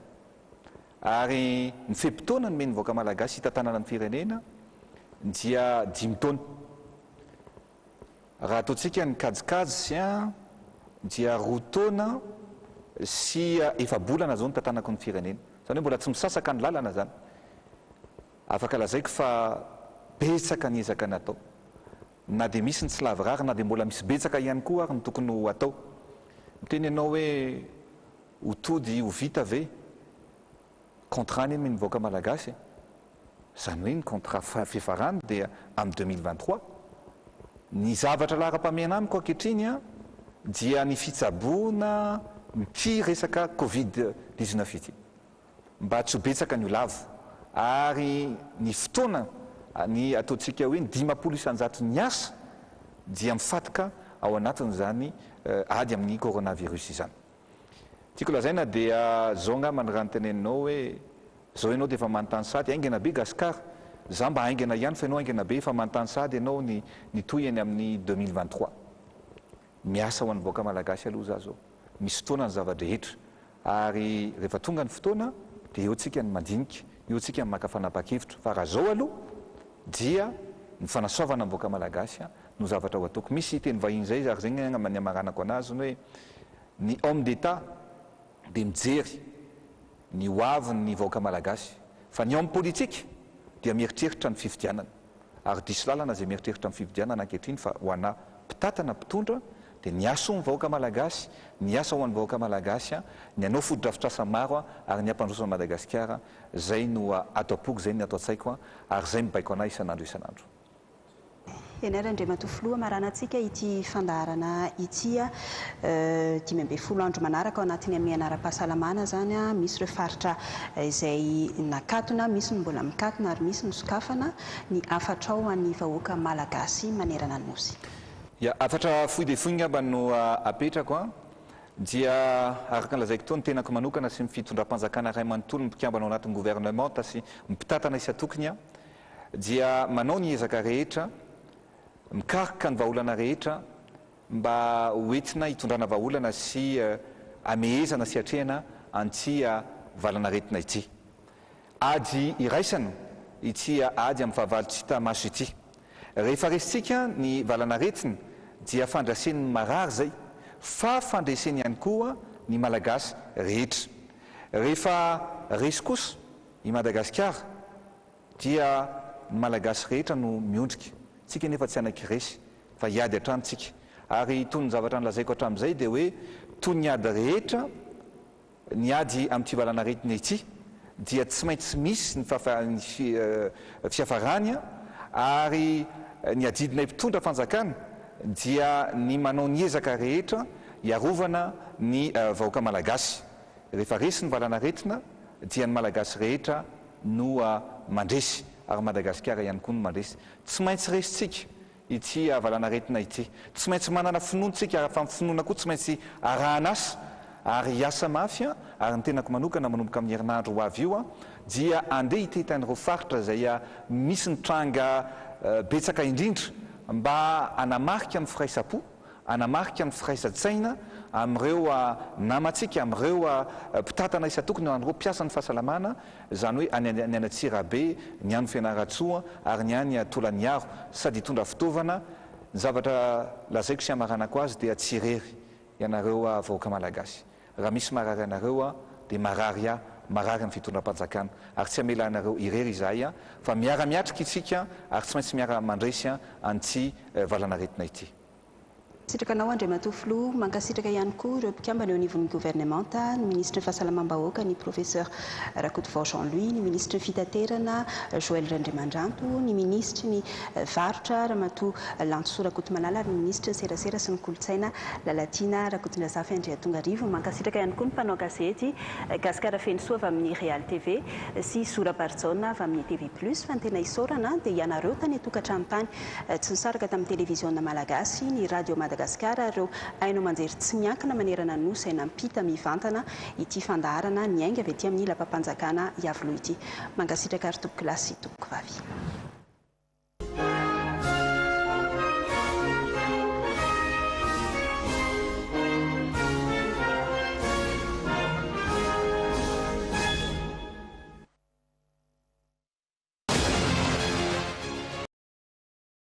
Speaker 5: ary ny fepitaona ny meny vahoaka malagasy hitantanana ny firenena dia 5 taona. Raha ataontsika ny kajikajy dia 2 taona sy 4 bolana zao ny tantanako ny firenena, zany hoe mbola tsy misasaka ny lalana zany. Afaka lazaiko fa betsaka ny ezaka natao, na dia misy ny tsy lavirary na dia mbola misy betsaka ihany koa ary ny tokony ho atao. Miteny ianao hoe hotody ho vita ve contrat ny mivoaka malagasy, zany hoe ny contrat fifarany dia amin'ny 2023. Ny zavatra lara-pameana amiko ankehitriny dia ny fitsaboana mity resaka covid-19 ity mba tsy ho betsaka ny olavo ary ny fotoana ny ataontsika hoe ny 50 isan-jato ny asa dia mifatika ao anatiny zany ady amin'ny coronavirus izany. Tiako lazaina dia zao nga manorano teneninao hoe zao ianao dia efa manontany sady aingana be gasikara za mba aingana ihany fa ianao aingana be efa manontany sady ianao ny toy eny amin'ny 2023 miasa ho an'ny vahoaka malagasy aloha za zao misy fotoana ny zava-drehetra ary rehefa tonga ny fotoana dia eo tsika ny mandinika eo tsika ny maka fanapa-kevitra fa raha zao aloha dia ny fanasoavana ny vahoaka malagasy no zavatra ho ataoko. Misy teny vahiny zay ary zegny ny amaranako anazy ny hoe ny homme d'état dia mijery ny hoavin'ny vahoaka malagasy fa ny homme politique dia mieritreritra ny fifidianana ary diso lalana zay mieritreritra ny fifidianana ankehitriny fa ho ana mpitatana mpitondra dia ny asa ho ny vahoaka malagasy ny asa ho an'ny vahoaka malagasy ny anao fododrafitrasa maro ary ny ampandrosana Madagasikara zay no atao-poko zay ny atao tsaiko ary zay mibaiko anay isan'andro isan'andro.
Speaker 1: Enera Andriamatoa Filoha maranantsika ity fandaharana ity 12 andro manaraka ao anatin'ny amin'ny anara-pahasalamana zany misy ireo faritra izay nakatona, misy ny mbola mikatona ary misy ny sokafana ny afatra ao an'ny vahoaka malagasy manerana ny nosy.
Speaker 5: Afatra fohy dia fohy ngamba no apetrako dia araka ny lazaiko toa ny tenako manokana sy ny fitondram-panjakana ray manontolo ny mpikambana ao anatin'ny gouvernement sy mipitatana isa-tokony dia manao ny ezaka rehetra mikarika ny vahaolana rehetra mba hoentina hitondrana vahaolana sy amehezana sy atrehana antsy valanaretina ity. Ady iraisana ity ady amin'ny fahavalo tsy hita maso ity. Rehefa resitsika ny valanaretina dia fandraisen'ny marary zay fa fandreseny ihany koa ny malagasy rehetra. Rehefa resy kosa i Madagasikara dia ny malagasy rehetra no miondrika. Tsika nefa tsy anakiresy fa hiady atrantsika ary toy ny zavatra nylazaiko hatramin'izay dia hoe toy ny ady rehetra ny ady amin'ity valanaretina ity dia tsy maintsy misy ny fiafarany ary ny adidinay mpitondra fanjakana dia ny manao ny ezaka rehetra hiarovana ny vahoaka malagasy. Rehefa resy ny valanaretina dia ny malagasy rehetra no mandresy ary Madagasikara ihany koa no mandresy. Tsy maintsy resitsika ity valanaretina ity, tsy maintsy manana finoantsika fa finoana koa tsy maintsy arahana asa ary hiasa mafy ary ny tenako manokana manomboka amin'ny herinandro ho avy io dia andeha hitetan'ireo faritra zay misy ny tranga betsaka indrindra mba anamarika ny firaisapo, anamarika ny firaisan-tsaina amin'ireo namantsika amin'ireo mpitatana isa-tokony an'ireo mpiasa ny fahasalamana zany hoe any Anatsirabe, ny any Fianaratsoa ary ny any Tolaniaro sady hitondra fitaovana. Ny zavatra lazaiko sy amaranako azy dia tsy irery ianareo vahoaka malagasy. Raha misy marary anareo dia marary amin'ny fitondram-panjakana ary tsy amela anareo irery izahay fa miara-miatrika itsika ary tsy maintsy miara-mandresy antsy valanaretina ity.
Speaker 1: Sitrakanao Andriamatoa Filoha mankasitraka ihany koa ireo mpikambana eo anivon'ny gouvernementa ny ministra ny fahasalamam-bahoaka ny professeur Rajoelina ny ministra ny fitaterana Rajoelina ny ministra ny varotra Ramatoa Lantsoa Rakotomanala ary ny ministra serasera sy ny kolotsaina Lalatina Rakotondrazafa Andriatongarivo. Mankasitraka ihany koa ny mpanao gazety Gasikara Fenosoa avy amin'ny Real TV sy Sora Barzona avy amin'ny TV Plus fa ny tena isaorana dia ianareo tany atokantrano tany tsy nisaraka tamin'ny televiziona malagasy ny radio Madagasikara ireo ainao manjery tsy miankina manerana ny nosy nampita mivantana ity fandaharana ny aingavy ety amin'ny ila-pampanjakana iavoloha ity. Mankasitraka ary tompoko lasy tompoko vavy.